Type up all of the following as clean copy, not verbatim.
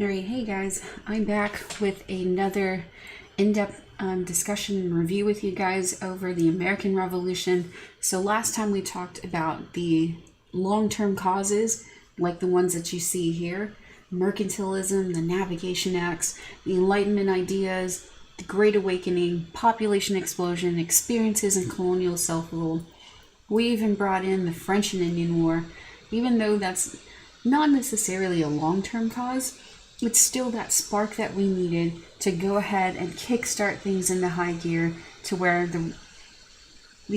Alright, hey guys, I'm back with another in-depth discussion and review with you guys over the American Revolution. So last time we talked about the long-term causes, like the ones that you see here: mercantilism, the Navigation Acts, the Enlightenment ideas, the Great Awakening, population explosion, experiences in colonial self-rule. We even brought in the French and Indian War, even though that's not necessarily a long-term cause. It's still that spark that we needed to go ahead and kickstart things into high gear to where the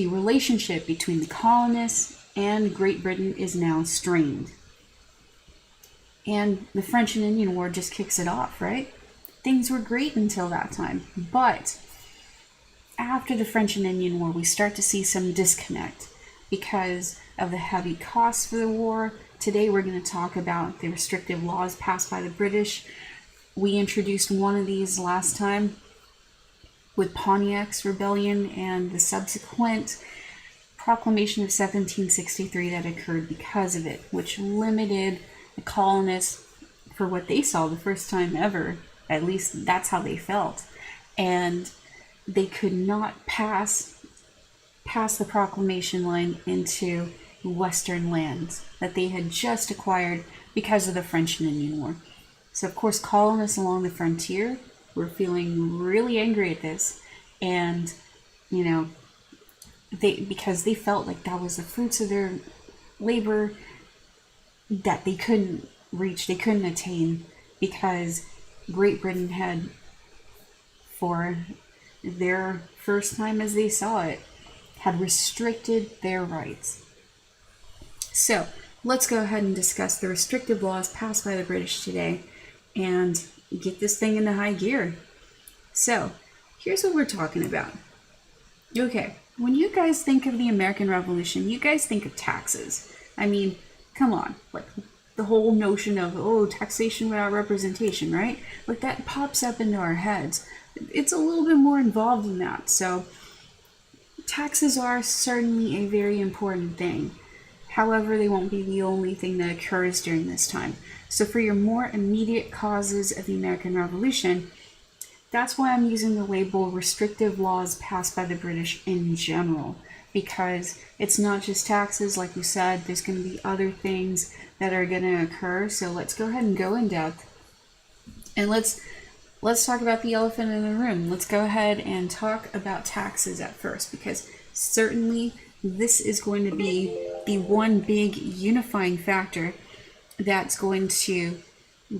relationship between the colonists and Great Britain is now strained. And the French and Indian War just kicks it off, right? Things were great until that time. But after the French and Indian War, we start to see some disconnect because of the heavy costs for the war. Today we're going to talk about the restrictive laws passed by the British. We introduced one of these last time with Pontiac's rebellion and the subsequent Proclamation of 1763 that occurred because of it, which limited the colonists for what they saw the first time ever. At least that's how they felt. And they could not pass the proclamation line into Western lands that they had just acquired because of the French and Indian War. So of course colonists along the frontier were feeling really angry at this, and because they felt like that was the fruits of their labor that they couldn't reach, they couldn't attain, because Great Britain had, for their first time as they saw it, had restricted their rights. So let's go ahead and discuss the restrictive laws passed by the British today and get this thing into high gear. So here's what we're talking about. Okay, when you guys think of the American Revolution, you guys think of taxes. I mean, come on, like the whole notion of, taxation without representation, right? Like that pops up into our heads. It's a little bit more involved than that. So taxes are certainly a very important thing. However, they won't be the only thing that occurs during this time. So for your more immediate causes of the American Revolution, that's why I'm using the label restrictive laws passed by the British in general, because it's not just taxes. Like we said, there's going to be other things that are going to occur. So let's go ahead and go in depth. And let's talk about the elephant in the room. Let's go ahead and talk about taxes at first, because certainly this is going to be the one big unifying factor that's going to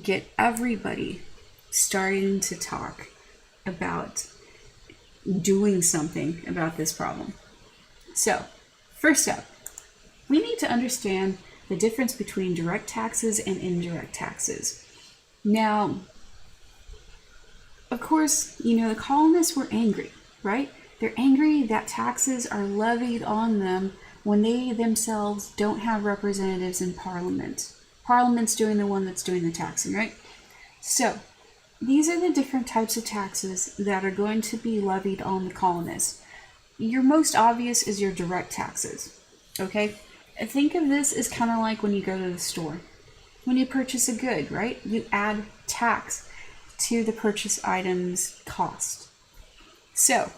get everybody starting to talk about doing something about this problem. So, first up, we need to understand the difference between direct taxes and indirect taxes. Now, of course, the colonists were angry, right? They're angry that taxes are levied on them when they themselves don't have representatives in Parliament. Parliament's doing the one that's doing the taxing, right? So, these are the different types of taxes that are going to be levied on the colonists. Your most obvious is your direct taxes, okay? Think of this as kind of like when you go to the store. When you purchase a good, right? You add tax to the purchase item's cost. So,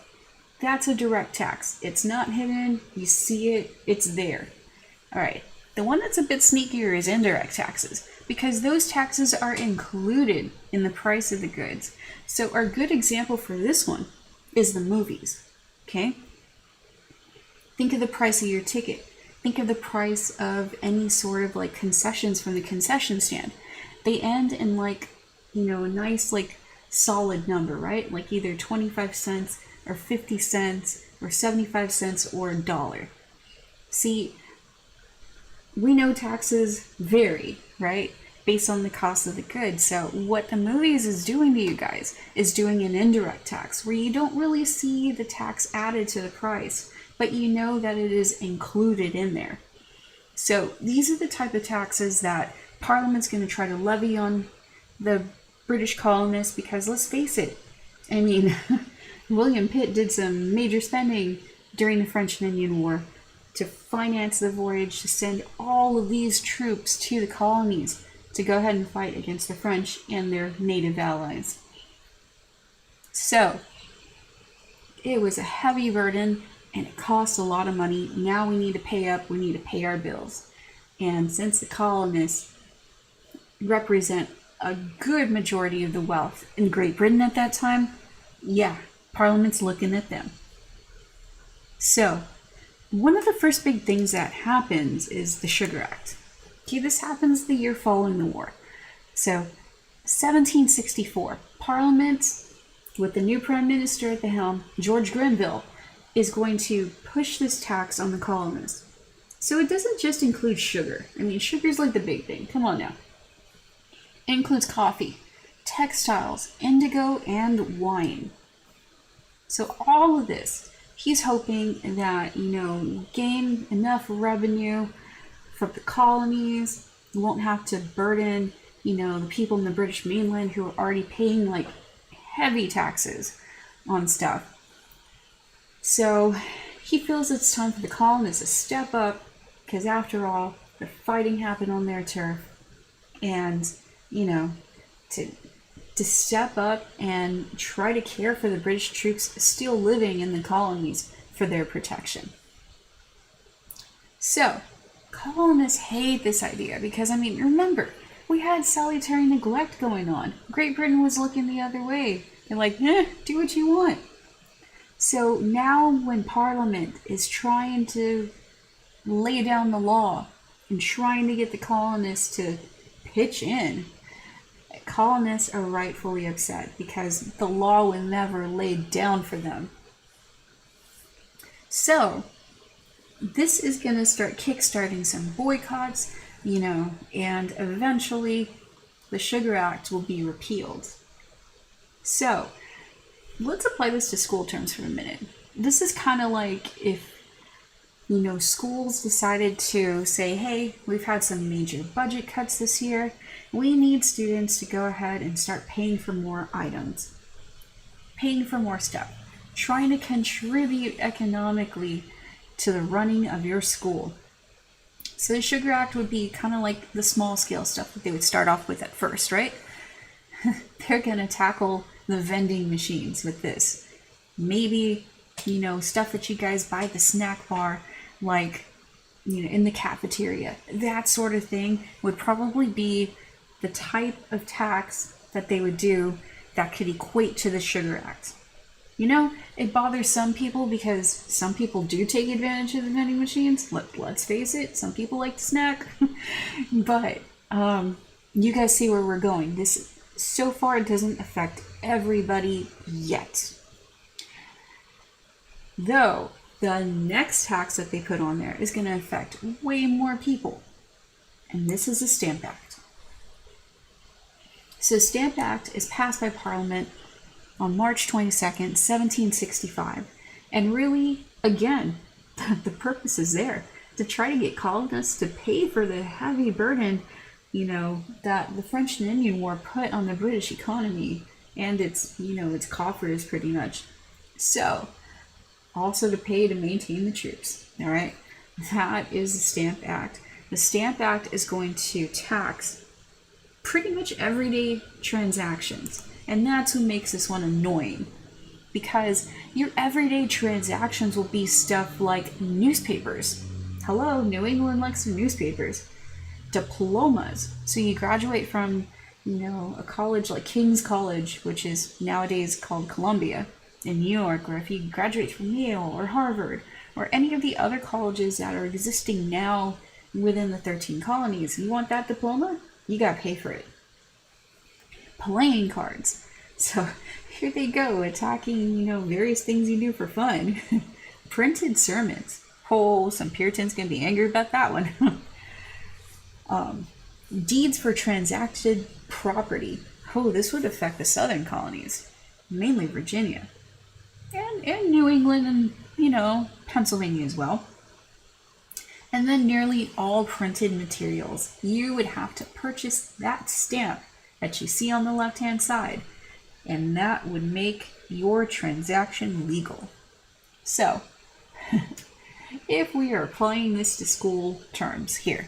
that's a direct tax. It's not hidden. You see it. It's there. All right. The one that's a bit sneakier is indirect taxes, because those taxes are included in the price of the goods. So our good example for this one is the movies. Okay? Think of the price of your ticket. Think of the price of any sort of like concessions from the concession stand. They end in a nice solid number, right? Like either 25 cents or 50 cents or 75 cents or $1. See, we know taxes vary, right? Based on the cost of the goods. So what the movies is doing to you guys is doing an indirect tax, where you don't really see the tax added to the price, but you know that it is included in there. So these are the type of taxes that Parliament's going to try to levy on the British colonists, because let's face it, I mean, William Pitt did some major spending during the French and Indian War to finance the voyage to send all of these troops to the colonies to go ahead and fight against the French and their native allies. So, it was a heavy burden, and it cost a lot of money. Now we need to pay up, we need to pay our bills. And since the colonists represent a good majority of the wealth in Great Britain at that time, yeah, Parliament's looking at them. So, one of the first big things that happens is the Sugar Act. Okay, this happens the year following the war. So, 1764, Parliament, with the new Prime Minister at the helm, George Grenville, is going to push this tax on the colonists. So it doesn't just include sugar. I mean, sugar's like the big thing. Come on now. It includes coffee, textiles, indigo, and wine. So all of this, he's hoping that, gain enough revenue from the colonies. You won't have to burden, the people in the British mainland who are already paying like heavy taxes on stuff. So he feels it's time for the colonists to step up, because after all, the fighting happened on their turf, and to step up and try to care for the British troops still living in the colonies for their protection. So colonists hate this idea because, remember, we had salutary neglect going on. Great Britain was looking the other way. They're like, do what you want. So now when Parliament is trying to lay down the law and trying to get the colonists to pitch in, colonists are rightfully upset because the law was never laid down for them. So this is going to start kickstarting some boycotts, and eventually the Sugar Act will be repealed. So let's apply this to school terms for a minute. This is kind of like if, schools decided to say, hey, we've had some major budget cuts this year. We need students to go ahead and start paying for more items, paying for more stuff, trying to contribute economically to the running of your school. So the Sugar Act would be kind of like the small scale stuff that they would start off with at first, right? They're going to tackle the vending machines with this. Maybe, stuff that you guys buy at the snack bar, like, in the cafeteria. That sort of thing would probably be the type of tax that they would do that could equate to the Sugar Act. It bothers some people because some people do take advantage of the vending machines. Let's face it, some people like to snack. But you guys see where we're going. This, so far, it doesn't affect everybody yet. Though, the next tax that they put on there is going to affect way more people. And this is the Stamp Act. So Stamp Act is passed by Parliament on March 22nd, 1765. And really, again, the purpose is there, to try to get colonists to pay for the heavy burden, that the French and Indian War put on the British economy and its coffers pretty much. So, also to pay to maintain the troops, all right? That is the Stamp Act. The Stamp Act is going to tax pretty much everyday transactions. And that's what makes this one annoying. Because your everyday transactions will be stuff like newspapers. Hello, New England likes some newspapers. Diplomas. So you graduate from, a college like King's College, which is nowadays called Columbia in New York, or if you graduate from Yale or Harvard, or any of the other colleges that are existing now within the 13 colonies. You want that diploma? You gotta pay for it. Playing cards. So here they go, attacking, various things you do for fun. Printed sermons. Oh, some Puritans gonna be angry about that one. Deeds for transacted property. Oh, this would affect the southern colonies, mainly Virginia, and New England, and Pennsylvania as well. And then nearly all printed materials. You would have to purchase that stamp that you see on the left-hand side, and that would make your transaction legal. So, if we are applying this to school terms here,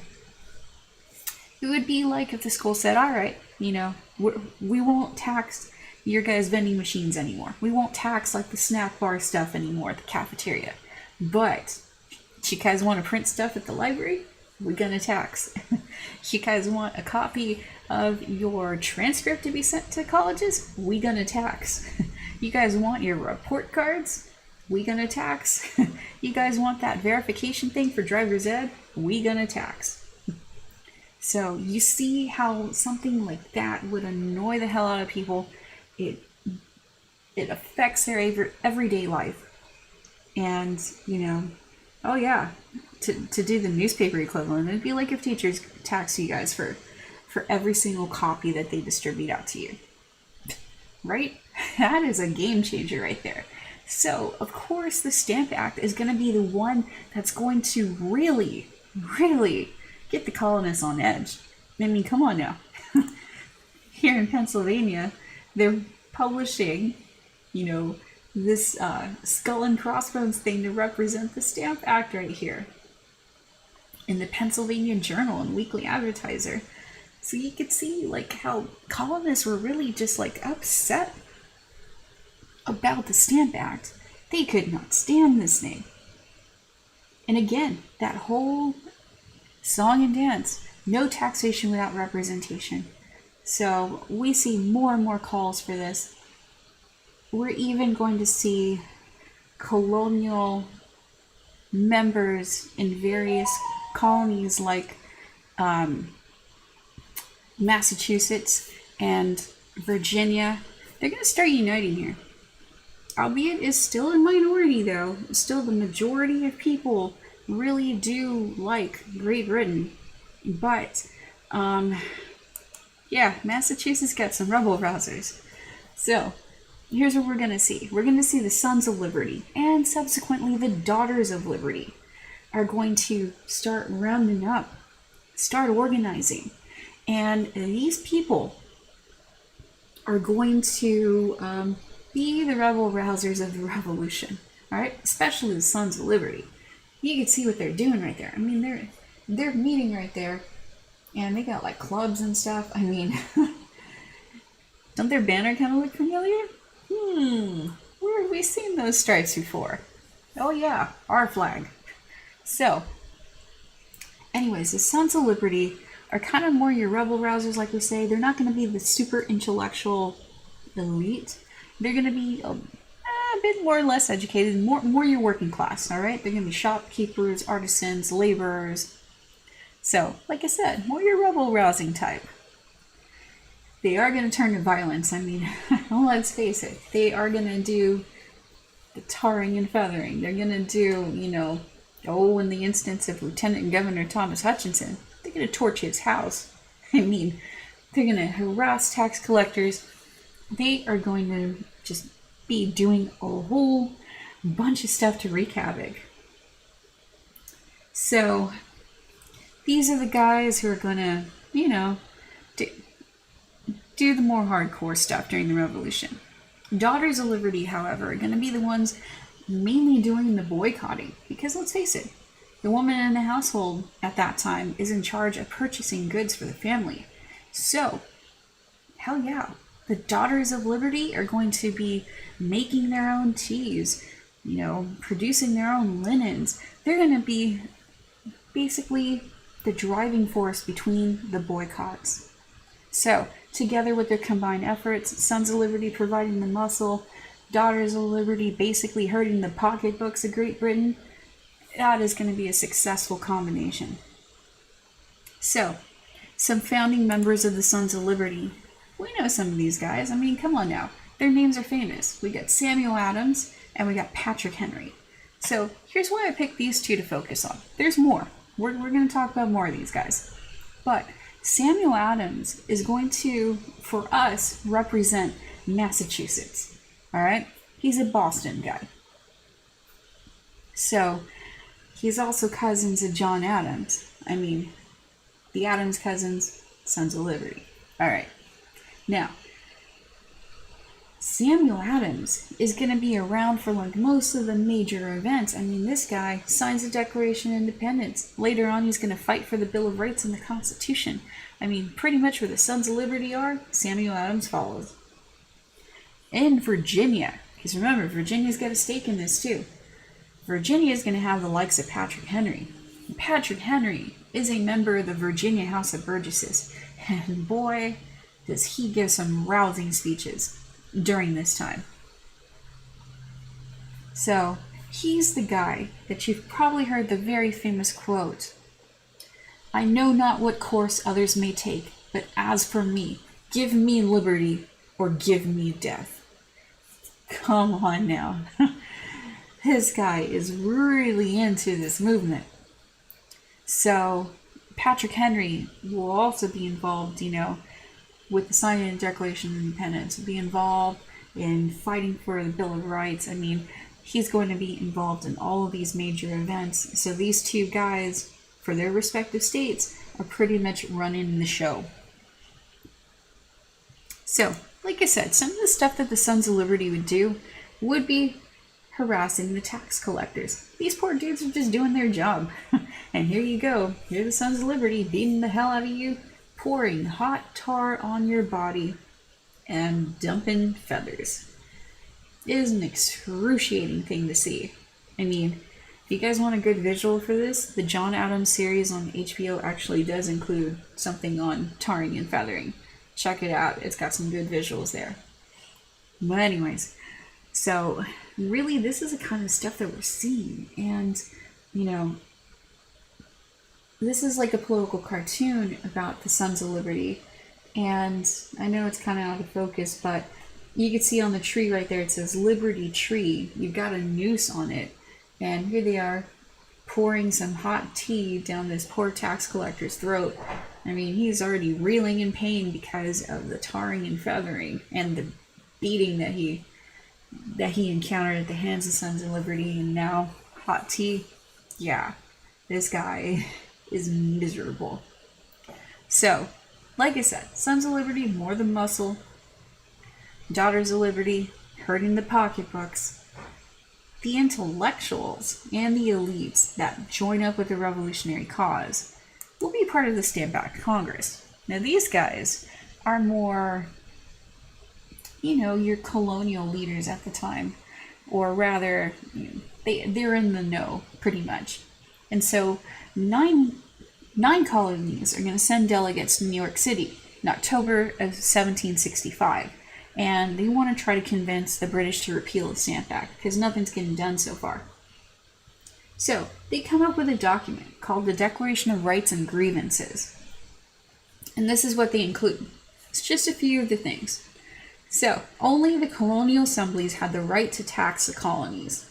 It would be like if the school said, all right, we won't tax your guys' vending machines anymore. We won't tax like the snack bar stuff anymore at the cafeteria. But you guys want to print stuff at the library? We're gonna tax. You guys want a copy of your transcript to be sent to colleges? We gonna tax. You guys want your report cards? We gonna tax. You guys want that verification thing for driver's ed? We gonna tax. So you see how something like that would annoy the hell out of people. It affects their everyday life. And, oh yeah, to do the newspaper equivalent, it'd be like if teachers tax you guys for every single copy that they distribute out to you. Right? That is a game changer right there. So, of course, the Stamp Act is going to be the one that's going to really, really get the colonists on edge. I mean, come on now. Here in Pennsylvania, they're publishing, this skull and crossbones thing to represent the Stamp Act right here in the Pennsylvania Journal and Weekly Advertiser. So you could see how colonists were really just upset about the Stamp Act. They could not stand this thing. And again, that whole song and dance, no taxation without representation. So we see more and more calls for this. We're even going to see colonial members in various colonies like Massachusetts and Virginia. They're going to start uniting here. Albeit it's still a minority though. Still the majority of people really do like Great Britain. But, yeah, Massachusetts got some rebel rousers. So, here's what we're going to see. We're going to see the Sons of Liberty and subsequently the Daughters of Liberty are going to start rounding up, start organizing. And these people are going to be the rebel rousers of the revolution. All right? Especially the Sons of Liberty. You can see what they're doing right there. I mean, they're meeting right there. And they got clubs and stuff. I mean, don't their banner kind of look familiar? Where have we seen those stripes before? Oh yeah, our flag. So, anyways, the Sons of Liberty are kind of more your rebel rousers, like we say. They're not going to be the super intellectual elite. They're going to be a bit more or less educated, more your working class, all right? They're going to be shopkeepers, artisans, laborers. So, like I said, more your rebel rousing type. They are going to turn to violence. I mean, let's face it. They are going to do the tarring and feathering. They're going to do, in the instance of Lieutenant Governor Thomas Hutchinson, they're going to torch his house. I mean, they're going to harass tax collectors. They are going to just be doing a whole bunch of stuff to wreak havoc. So, these are the guys who are going to, do the more hardcore stuff during the Revolution. Daughters of Liberty, however, are going to be the ones mainly doing the boycotting. Because let's face it, the woman in the household at that time is in charge of purchasing goods for the family. So, hell yeah, the Daughters of Liberty are going to be making their own teas, producing their own linens. They're going to be basically the driving force between the boycotts. So, together with their combined efforts, Sons of Liberty providing the muscle, Daughters of Liberty basically hurting the pocketbooks of Great Britain, that is going to be a successful combination. So, some founding members of the Sons of Liberty. We know some of these guys. I mean, come on now. Their names are famous. We got Samuel Adams and we got Patrick Henry. So, here's why I picked these two to focus on. There's more. We're going to talk about more of these guys. But Samuel Adams is going to, for us, represent Massachusetts. All right? He's a Boston guy. So, he's also cousins of John Adams. I mean, the Adams cousins, Sons of Liberty. All right. Now, Samuel Adams is going to be around for like most of the major events. I mean, this guy signs the Declaration of Independence. Later on, he's going to fight for the Bill of Rights and the Constitution. I mean, pretty much where the Sons of Liberty are, Samuel Adams follows. In Virginia, because remember, Virginia's got a stake in this too. Virginia is going to have the likes of Patrick Henry. And Patrick Henry is a member of the Virginia House of Burgesses. And boy, does he give some rousing speeches during this time. So, he's the guy that you've probably heard the very famous quote, "I know not what course others may take, but as for me, give me liberty or give me death." Come on now. This guy is really into this movement. So, Patrick Henry will also be involved, with the signing of the Declaration of Independence, be involved in fighting for the Bill of Rights. I mean, he's going to be involved in all of these major events. So these two guys, for their respective states, are pretty much running the show. So, like I said, some of the stuff that the Sons of Liberty would do would be harassing the tax collectors. These poor dudes are just doing their job. And here you go. You're the Sons of Liberty beating the hell out of you, pouring hot tar on your body, and dumping feathers. It is an excruciating thing to see. I mean, if you guys want a good visual for this, the John Adams series on HBO actually does include something on tarring and feathering. Check it out. It's got some good visuals there. But anyways, so really this is the kind of stuff that we're seeing. And, this is like a political cartoon about the Sons of Liberty. And I know it's kind of out of focus, but you can see on the tree right there, it says Liberty Tree. You've got a noose on it. And here they are pouring some hot tea down this poor tax collector's throat. I mean, he's already reeling in pain because of the tarring and feathering and the beating that he encountered at the hands of Sons of Liberty. And now hot tea. Yeah, this guy is miserable. So, like I said, Sons of Liberty, more than muscle. Daughters of Liberty, hurting the pocketbooks. The intellectuals and the elites that join up with the revolutionary cause will be part of the Stand Back Congress. Now, these guys are more, your colonial leaders at the time. Or rather, they're in the know, pretty much. And so, nine colonies are going to send delegates to New York City in October of 1765. And they want to try to convince the British to repeal the Stamp Act, because nothing's getting done so far. So, they come up with a document called the Declaration of Rights and Grievances. And this is what they include. It's just a few of the things. So, only the colonial assemblies had the right to tax the colonies.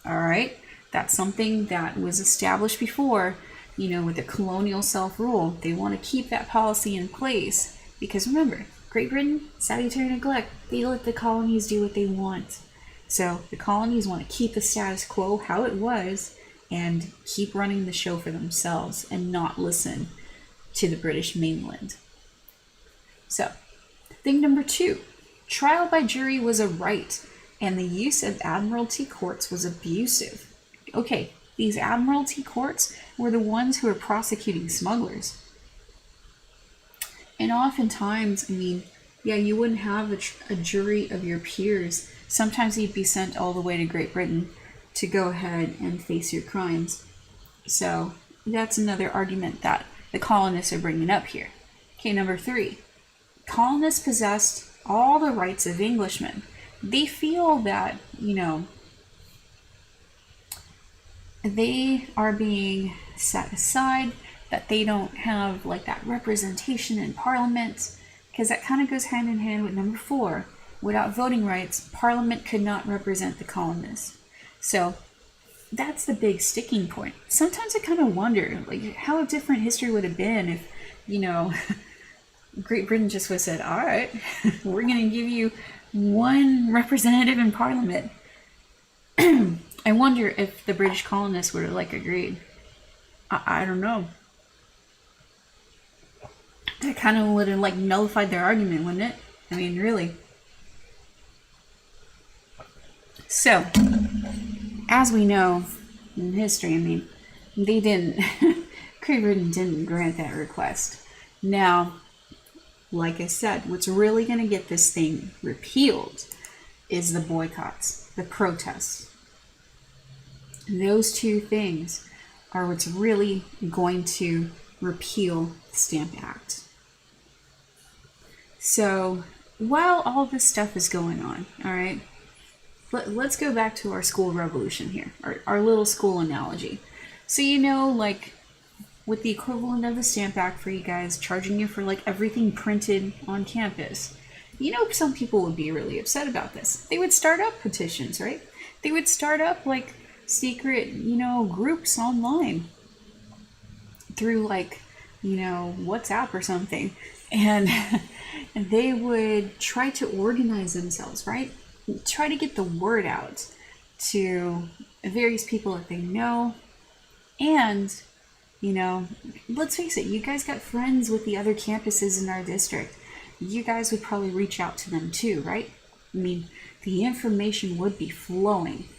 Alright? That's something that was established before, with the colonial self-rule. They want to keep that policy in place. Because remember, Great Britain, salutary neglect, they let the colonies do what they want. So the colonies want to keep the status quo how it was and keep running the show for themselves and not listen to the British mainland. So, thing number 2, trial by jury was a right, and the use of admiralty courts was abusive. Okay, these admiralty courts were the ones who were prosecuting smugglers. And oftentimes, you wouldn't have a jury of your peers. Sometimes you'd be sent all the way to Great Britain to go ahead and face your crimes. So that's another argument that the colonists are bringing up here. Okay, number 3. Colonists possessed all the rights of Englishmen. They feel that, they are being set aside, that they don't have that representation in Parliament, because that kind of goes hand in hand with number 4. Without voting rights, Parliament could not represent the colonists. So that's the big sticking point. Sometimes I kind of wonder, how different history would have been if, Great Britain just would have said, all right, we're going to give you one representative in Parliament. I wonder if the British colonists would have agreed. I don't know. That kind of would have nullified their argument, wouldn't it? Really. So, as we know in history, I mean, they didn't, Great Britain didn't grant that request. Now, like I said, what's really going to get this thing repealed is the boycotts, the protests. Those two things are what's really going to repeal the Stamp Act. So, while all this stuff is going on, all right, let's go back to our school revolution here, our little school analogy. So, you know, like, with the equivalent of the Stamp Act for you guys, charging you for, like, everything printed on campus, you know, some people would be really upset about this. They would start up petitions, right? They would start up, like, secret, you know, groups online through, like, you know, WhatsApp or something. And they would try to organize themselves, right? Try to get the word out to various people that they know. And, you know, let's face it, you guys got friends with the other campuses in our district. You guys would probably reach out to them too, right? I mean, the information would be flowing.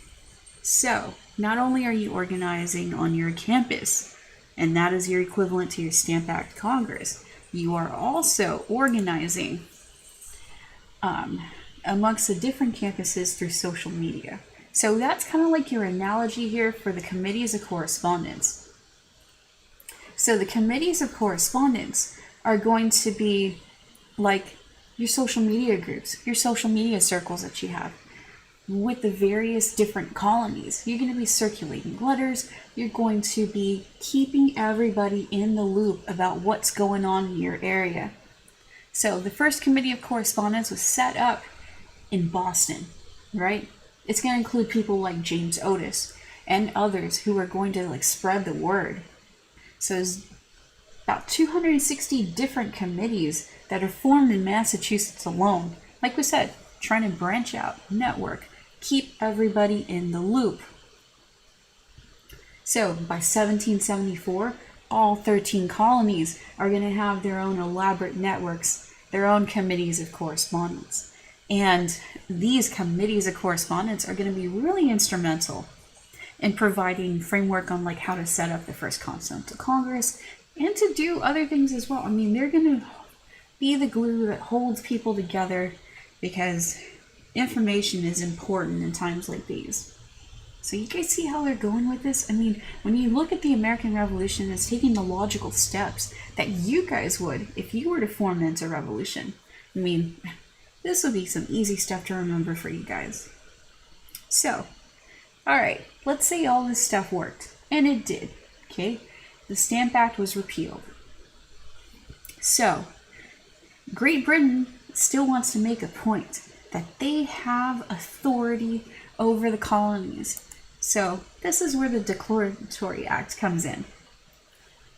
So, not only are you organizing on your campus, and that is your equivalent to your Stamp Act Congress, you are also organizing amongst the different campuses through social media. So that's kind of like your analogy here for the committees of correspondence. So the committees of correspondence are going to be like your social media groups, your social media circles that you have with the various different colonies. You're going to be circulating letters. You're going to be keeping everybody in the loop about what's going on in your area. So the first committee of correspondence was set up in Boston, right? It's going to include people like James Otis and others who are going to, like, spread the word. So there's about 260 different committees that are formed in Massachusetts alone. Like we said, trying to branch out, network, keep everybody in the loop. So by 1774, all 13 colonies are going to have their own elaborate networks, their own committees of correspondence. And these committees of correspondence are going to be really instrumental in providing framework on, like, how to set up the first Continental Congress and to do other things as well. I mean, they're going to be the glue that holds people together because information is important in times like these. So you guys see how they're going with this? I mean, when you look at the American Revolution, it's taking the logical steps that you guys would if you were to form into revolution. I mean, this would be some easy stuff to remember for you guys. So, alright, let's say all this stuff worked. And it did, okay? The Stamp Act was repealed. So, Great Britain still wants to make a point that they have authority over the colonies. So, this is where the Declaratory Act comes in.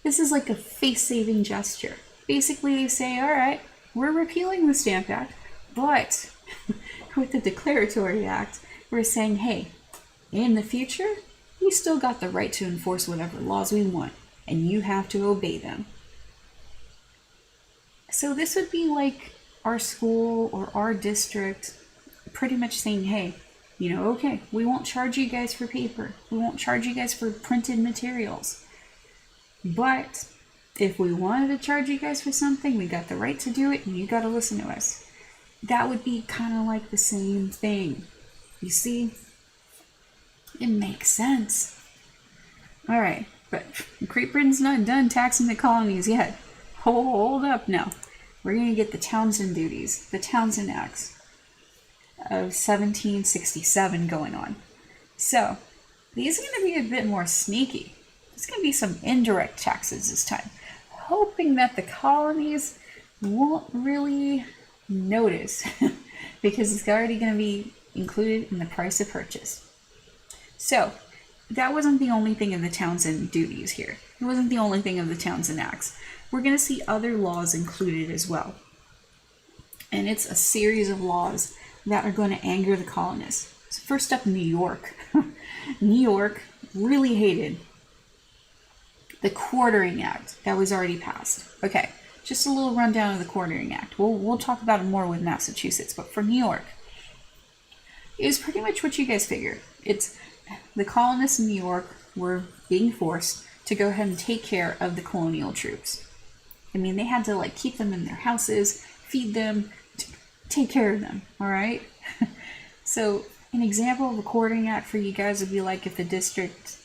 This is like a face-saving gesture. Basically, they say, alright, we're repealing the Stamp Act, but with the Declaratory Act, we're saying, hey, in the future, we still got the right to enforce whatever laws we want, and you have to obey them. So this would be like our school or our district pretty much saying, hey, you know, okay, we won't charge you guys for paper. We won't charge you guys for printed materials. But if we wanted to charge you guys for something, we got the right to do it, and you got to listen to us. That would be kind of like the same thing. You see? It makes sense. Alright, but Great Britain's not done taxing the colonies yet. Hold up now. We're going to get the Townshend duties, the Townshend Acts of 1767 going on. So, these are going to be a bit more sneaky. There's going to be some indirect taxes this time, hoping that the colonies won't really notice because it's already going to be included in the price of purchase. So, that wasn't the only thing in the Townshend duties here. It wasn't the only thing of the Townshend Acts. We're going to see other laws included as well. And it's a series of laws that are going to anger the colonists. So first up, New York. New York really hated the Quartering Act that was already passed. Okay, just a little rundown of the Quartering Act. We'll talk about it more with Massachusetts, but for New York it was pretty much what you guys figure. It's the colonists in New York were being forced to go ahead and take care of the colonial troops. I mean, they had to like keep them in their houses, feed them, take care of them, all right? So an example of a quartering act for you guys would be like if the district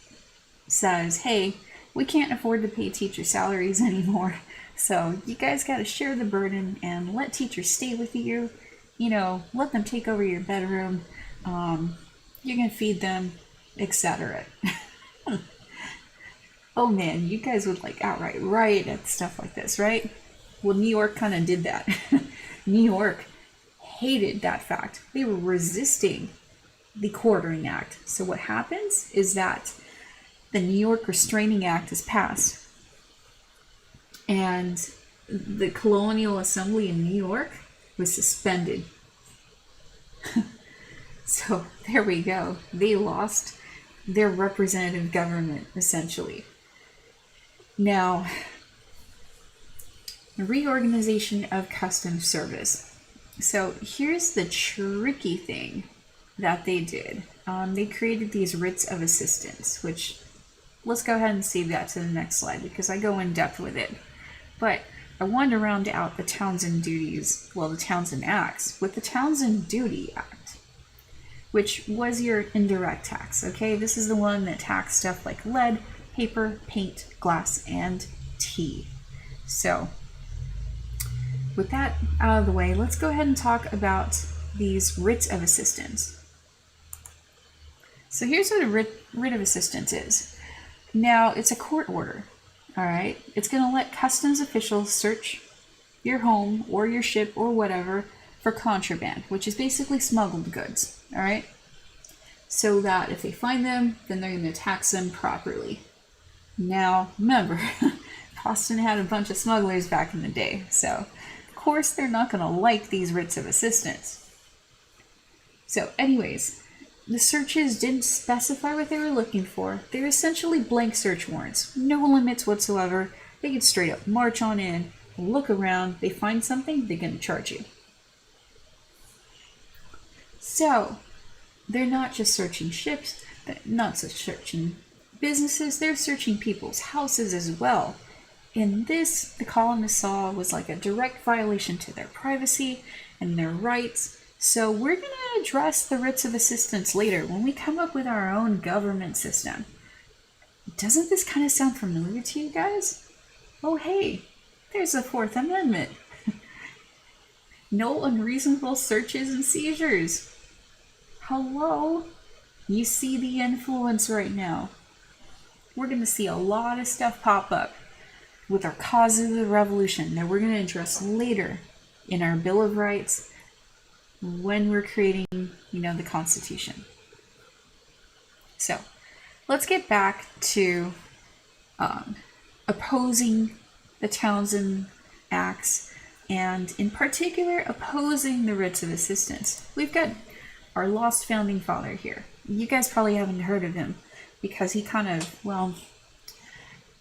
says, hey, we can't afford to pay teacher salaries anymore, so you guys got to share the burden and let teachers stay with you, you know, let them take over your bedroom, you can feed them, etc. Oh man, you guys would like outright riot at stuff like this, right? Well, New York kind of did that. New York hated that fact. They were resisting the Quartering Act. So what happens is that the New York Restraining Act is passed, and the Colonial Assembly in New York was suspended. So there we go. They lost their representative government, essentially. Now, reorganization of customs service. So here's the tricky thing that they did. They created these writs of assistance, which let's go ahead and save that to the next slide because I go in depth with it. But I wanted to round out the Townshend duties, well, the Townshend Acts, with the Townshend Duty Act, which was your indirect tax, okay? This is the one that taxed stuff like lead, paper, paint, glass, and tea. So, with that out of the way, let's go ahead and talk about these writs of assistance. So here's what a writ of assistance is. Now, it's a court order, all right? It's going to let customs officials search your home or your ship or whatever for contraband, which is basically smuggled goods, all right? So that if they find them, then they're going to tax them properly. Now, remember, Boston had a bunch of smugglers back in the day, so of course they're not going to like these writs of assistance. So anyways, the searches didn't specify what they were looking for. They're essentially blank search warrants, no limits whatsoever. They could straight up march on in, look around, they find something, they're going to charge you. So, they're not just searching ships, they're not just searching businesses, they're searching people's houses as well. And this, the colonists saw, was like a direct violation to their privacy and their rights. So we're going to address the writs of assistance later when we come up with our own government system. Doesn't this kind of sound familiar to you guys? Oh hey, there's the Fourth Amendment. No unreasonable searches and seizures. Hello? You see the influence right now. We're going to see a lot of stuff pop up with our cause of the revolution that we're going to address later in our Bill of Rights when we're creating, the Constitution. So, let's get back to opposing the Townshend Acts, and in particular, opposing the writs of assistance. We've got our lost founding father here. You guys probably haven't heard of him because he kind of,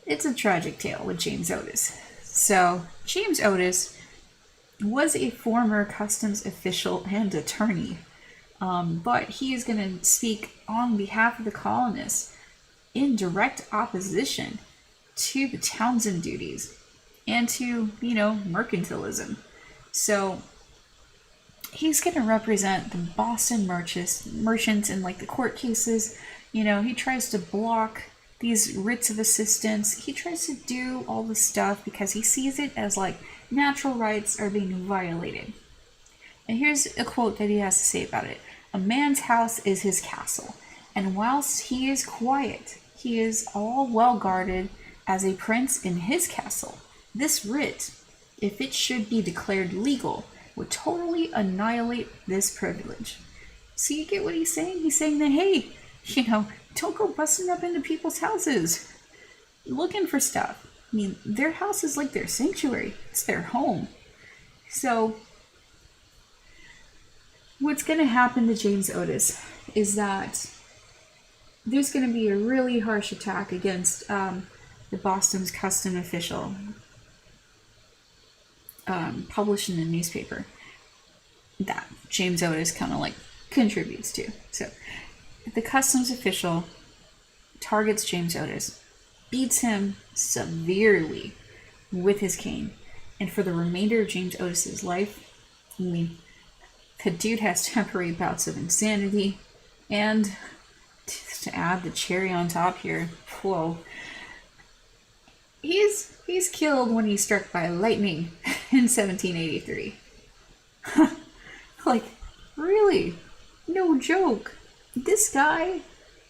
it's a tragic tale with James Otis. So, James Otis was a former customs official and attorney, but he is going to speak on behalf of the colonists in direct opposition to the Townshend duties and to, mercantilism. So, he's going to represent the Boston merchants in like the court cases. He tries to block these writs of assistance. He tries to do all this stuff because he sees it as like natural rights are being violated. And here's a quote that he has to say about it. A man's house is his castle, and whilst he is quiet, he is all well guarded as a prince in his castle. This writ, if it should be declared legal, would totally annihilate this privilege. So you get what he's saying? He's saying that, hey, don't go busting up into people's houses looking for stuff. I mean, their house is like their sanctuary. It's their home. So what's going to happen to James Otis is that there's going to be a really harsh attack against the Boston's custom official published in the newspaper that James Otis kind of like contributes to. So the customs official targets James Otis, beats him severely with his cane, and for the remainder of James Otis's life, I mean, the dude has temporary bouts of insanity, and to add the cherry on top here, whoa, he's killed when he's struck by lightning in 1783. Like, really? No joke. This guy,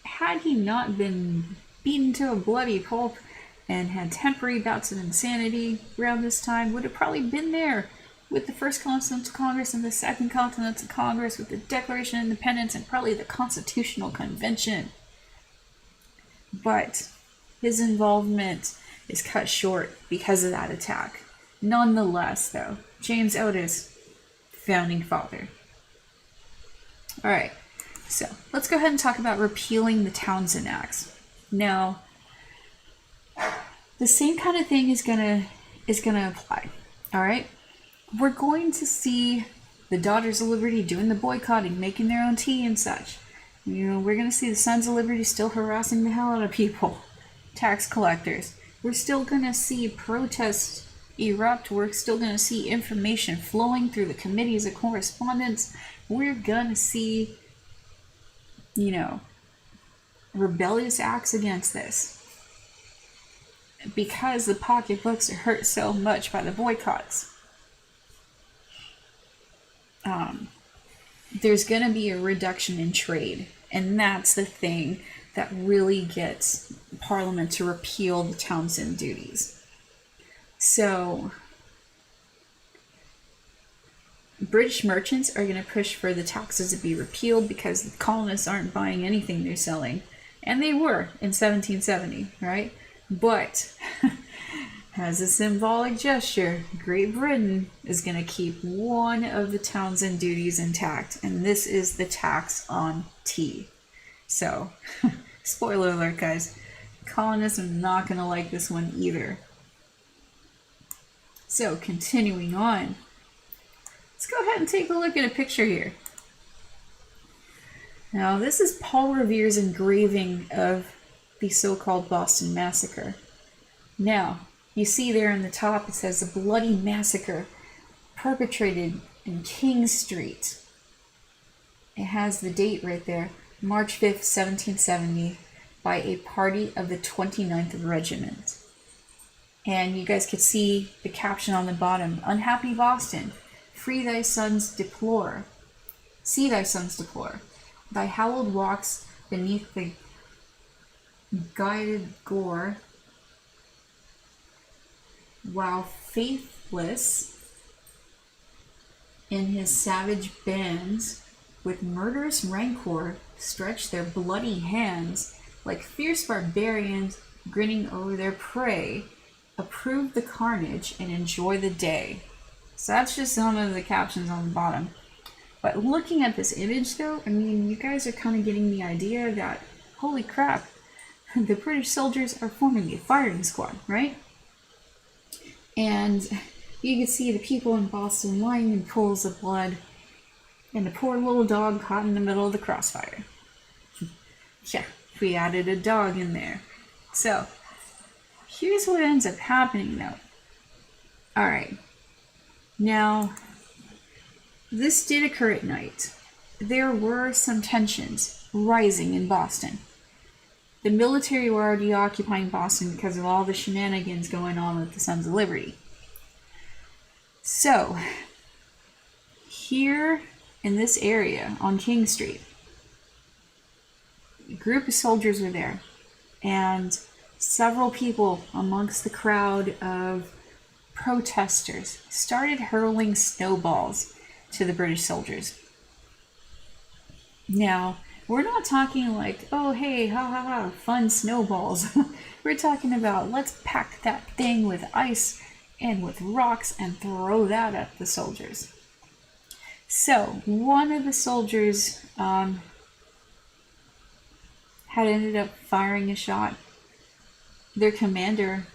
had he not been beaten to a bloody pulp and had temporary bouts of insanity around this time, would have probably been there with the First Continental Congress and the Second Continental Congress, with the Declaration of Independence and probably the Constitutional Convention. But his involvement is cut short because of that attack. Nonetheless, though, James Otis, founding father. Alright, so let's go ahead and talk about repealing the Townshend Acts. Now, the same kind of thing is gonna apply. Alright? We're going to see the Daughters of Liberty doing the boycotting, making their own tea and such. You know, we're going to see the Sons of Liberty still harassing the hell out of people, tax collectors. We're still going to see protests erupt. We're still going to see information flowing through the committees of correspondence. We're going to see, you know, rebellious acts against this, because the pocketbooks are hurt so much by the boycotts. There's going to be a reduction in trade, and that's the thing that really gets Parliament to repeal the Townshend duties. So, British merchants are going to push for the taxes to be repealed because the colonists aren't buying anything they're selling. And they were in 1770, right? But, as a symbolic gesture, Great Britain is going to keep one of the Townshend duties intact, and this is the tax on tea. So, spoiler alert, guys, colonists are not going to like this one either. So, continuing on, let's go ahead and take a look at a picture here. Now, this is Paul Revere's engraving of the so-called Boston Massacre. Now, you see there in the top, it says a bloody massacre perpetrated in King Street. It has the date right there, March 5th, 1770, by a party of the 29th Regiment. And you guys could see the caption on the bottom, Unhappy Boston, free thy sons deplore. See thy sons deplore. Thy hallowed walks beneath the guided gore, while faithless in his savage bands, with murderous rancor stretch their bloody hands, like fierce barbarians grinning over their prey, approve the carnage and enjoy the day. So that's just some of the captions on the bottom. But looking at this image though, I mean, you guys are kind of getting the idea that, holy crap, the British soldiers are forming a firing squad, right? And you can see the people in Boston lying in pools of blood, and the poor little dog caught in the middle of the crossfire. Yeah, we added a dog in there. So, here's what ends up happening though. Alright. Now, this did occur at night. There were some tensions rising in Boston. The military were already occupying Boston because of all the shenanigans going on with the Sons of Liberty. So, here in this area on King Street, a group of soldiers were there, and several people amongst the crowd of protesters started hurling snowballs to the British soldiers. Now, we're not talking like, oh hey, ha ha ha, fun snowballs. We're talking about, let's pack that thing with ice and with rocks and throw that at the soldiers. So, one of the soldiers had ended up firing a shot. Their commander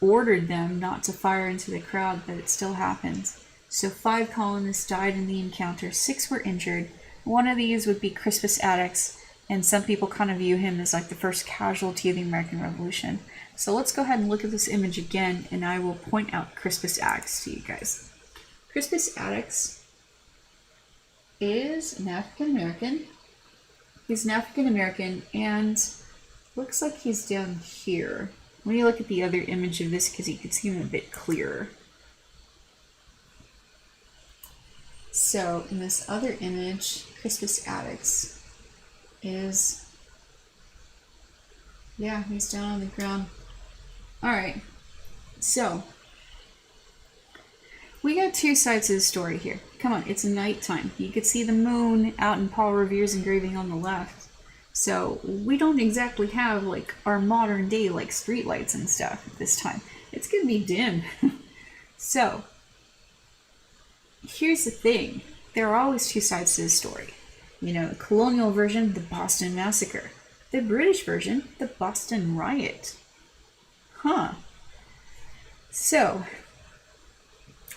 ordered them not to fire into the crowd, but it still happens. So 5 colonists died in the encounter, 6 were injured. One of these would be Crispus Attucks, and some people kind of view him as like the first casualty of the American Revolution. So let's go ahead and look at this image again, and I will point out Crispus Attucks to you guys. Crispus Attucks is an African American. He's an African American, and looks like he's down here. Let me look at the other image of this because you can see him a bit clearer. So in this other image, Crispus Attucks is, yeah, he's down on the ground. Alright, so we got 2 sides of the story here. Come on, it's nighttime. You could see the moon out in Paul Revere's engraving on the left. So we don't exactly have like our modern day like streetlights and stuff at this time. It's gonna be dim. So here's the thing. There are always 2 sides to the story. You know, the colonial version, the Boston Massacre. The British version, the Boston Riot. Huh. So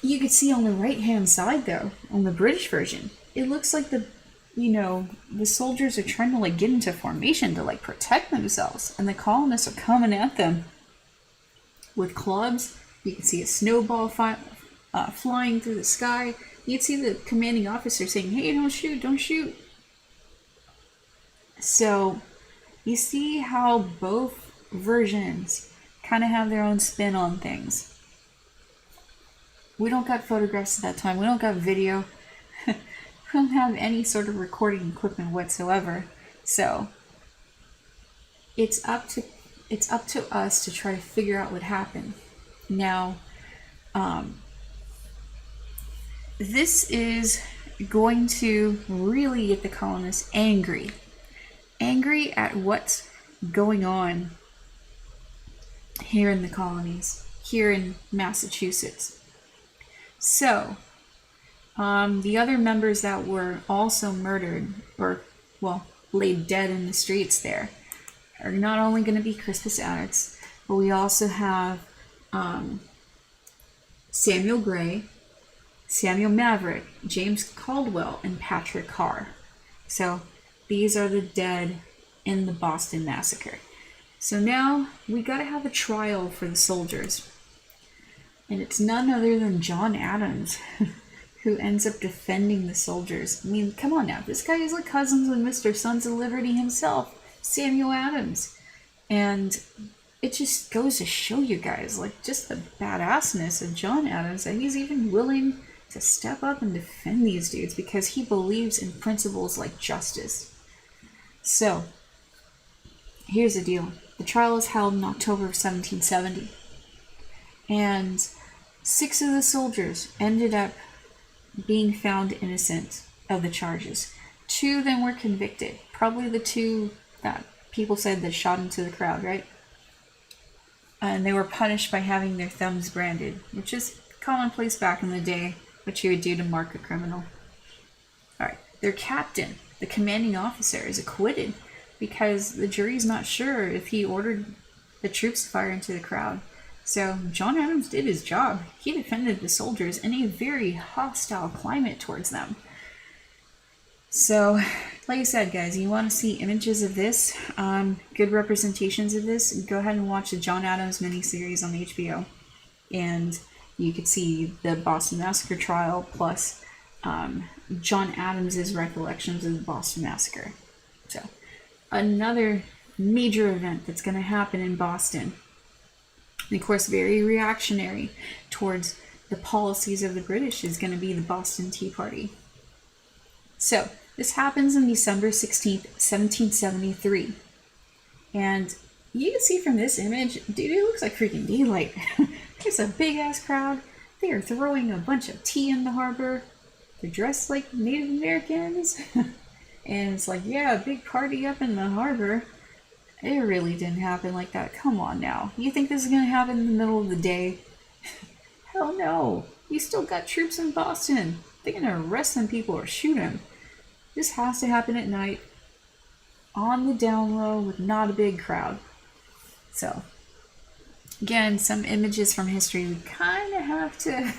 you could see on the right-hand side, though, on the British version, it looks like the soldiers are trying to, like, get into formation to, like, protect themselves. And the colonists are coming at them with clubs. You can see a snowball flying through the sky. You can see the commanding officer saying, hey, don't shoot, don't shoot. So you see how both versions kind of have their own spin on things. We don't got photographs at that time. We don't got video. We don't have any sort of recording equipment whatsoever. So it's up to us to try to figure out what happened. Now, this is going to really get the colonists angry at what's going on here in the colonies, here in Massachusetts. So, the other members that were also murdered, or, well, laid dead in the streets there, are not only going to be Crispus Attucks, but we also have Samuel Gray, Samuel Maverick, James Caldwell, and Patrick Carr. So, these are the dead in the Boston Massacre. So now, we gotta have a trial for the soldiers. And it's none other than John Adams who ends up defending the soldiers. I mean, come on now. This guy is like cousins with Mr. Sons of Liberty himself, Samuel Adams. And it just goes to show you guys, like, just the badassness of John Adams, that he's even willing to step up and defend these dudes because he believes in principles like justice. So, here's the deal. The trial is held in October of 1770. And 6 of the soldiers ended up being found innocent of the charges. 2 of them were convicted. Probably the 2 that people said that shot into the crowd, right? And they were punished by having their thumbs branded, which is commonplace back in the day, which you would do to mark a criminal. Alright, their captain, the commanding officer, is acquitted because the jury's not sure if he ordered the troops to fire into the crowd. So John Adams did his job. He defended the soldiers in a very hostile climate towards them. So, like I said, guys, you want to see images of this, good representations of this, go ahead and watch the John Adams miniseries on HBO. And you could see the Boston Massacre trial plus John Adams' recollections of the Boston Massacre. So, another major event that's going to happen in Boston. And of course, very reactionary towards the policies of the British is going to be the Boston Tea Party. So, this happens on December 16th, 1773. And you can see from this image, dude, it looks like freaking daylight. There's a big-ass crowd. They are throwing a bunch of tea in the harbor. They're dressed like Native Americans. And it's like, yeah, a big party up in the harbor. It really didn't happen like that. Come on now. You think this is going to happen in the middle of the day? Hell no. You still got troops in Boston. They're going to arrest some people or shoot them. This has to happen at night, on the down low, with not a big crowd. So, again, some images from history we kind of have to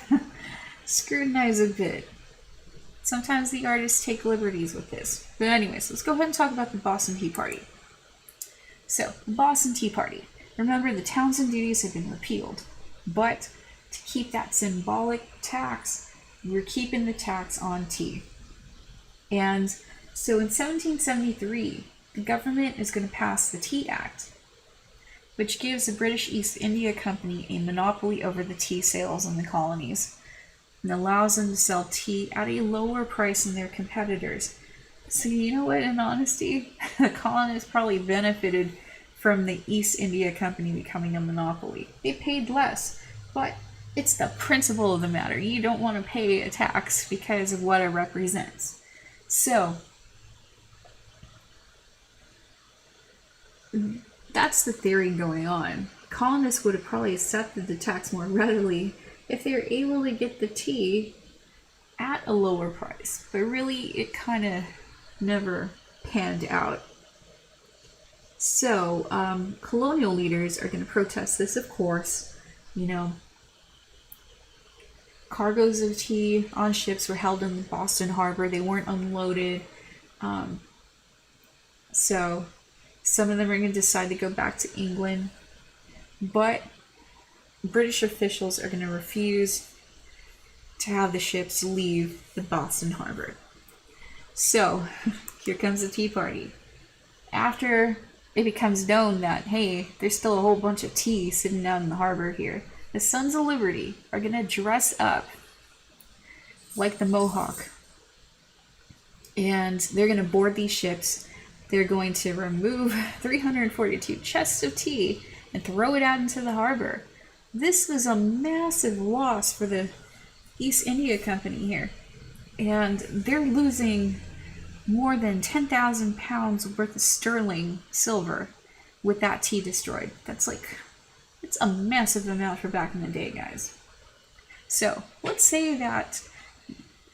scrutinize a bit. Sometimes the artists take liberties with this. But anyways, let's go ahead and talk about the Boston Tea Party. So, the Boston Tea Party. Remember, the Townshend duties had been repealed. But to keep that symbolic tax, we're keeping the tax on tea. And so in 1773, the government is going to pass the Tea Act, which gives the British East India Company a monopoly over the tea sales in the colonies, and allows them to sell tea at a lower price than their competitors. So you know what, in honesty, the colonists probably benefited from the East India Company becoming a monopoly. They paid less, but it's the principle of the matter. You don't want to pay a tax because of what it represents. So that's the theory going on. Colonists would have probably accepted the tax more readily if they were able to get the tea at a lower price. But really, it kind of never panned out. So, colonial leaders are going to protest this, of course. You know, cargoes of tea on ships were held in the Boston harbor. They weren't unloaded. So some of them are going to decide to go back to England. But British officials are going to refuse to have the ships leave the Boston harbor. So here comes the Tea Party. After it becomes known that, hey, there's still a whole bunch of tea sitting out in the harbor here, the Sons of Liberty are going to dress up like the Mohawk. And they're going to board these ships. They're going to remove 342 chests of tea and throw it out into the harbor. This was a massive loss for the East India Company here. And they're losing more than 10,000 pounds worth of sterling silver with that tea destroyed. It's a massive amount for back in the day, guys. So let's say that,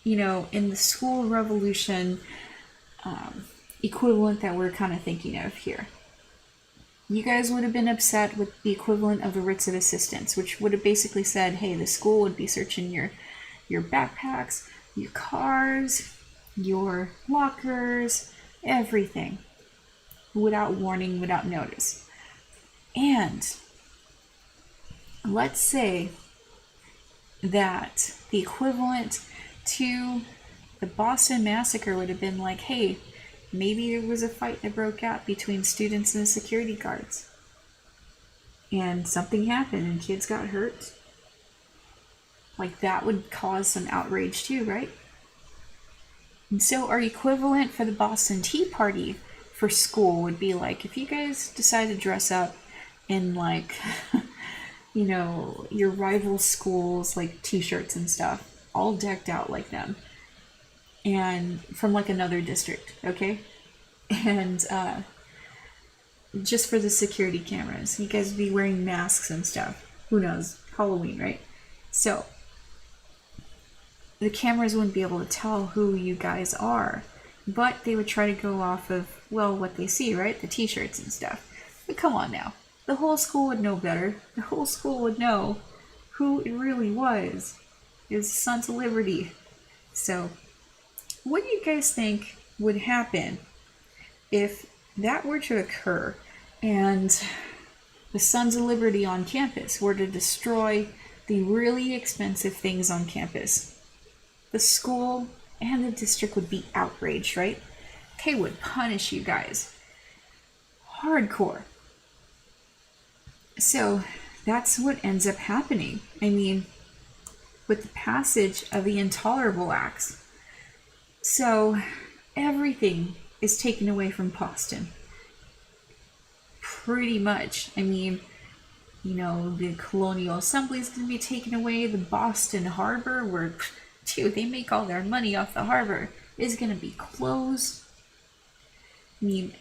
in the school revolution equivalent that we're kind of thinking of here, you guys would have been upset with the equivalent of the Writs of Assistance, which would have basically said, hey, the school would be searching your backpacks, your cars, your lockers, everything, without warning, without notice. And let's say that the equivalent to the Boston Massacre would have been like, hey, maybe there was a fight that broke out between students and security guards, and something happened and kids got hurt. Like, that would cause some outrage too, right? And so our equivalent for the Boston Tea Party for school would be like, if you guys decide to dress up in your rival schools, like t-shirts and stuff, all decked out like them, and from another district, okay? And just for the security cameras, you guys would be wearing masks and stuff. Who knows? Halloween, right? So the cameras wouldn't be able to tell who you guys are, but they would try to go off of, what they see, right? The t-shirts and stuff. But come on now. The whole school would know better. The whole school would know who it really was. It was the Sons of Liberty. So what do you guys think would happen if that were to occur and the Sons of Liberty on campus were to destroy the really expensive things on campus? The school and the district would be outraged, right? They would punish you guys hardcore. So that's what ends up happening. I mean, with the passage of the Intolerable Acts. So everything is taken away from Boston. Pretty much. I mean, the Colonial Assembly is going to be taken away. The Boston Harbor, where, they make all their money off the harbor, is going to be closed. I mean,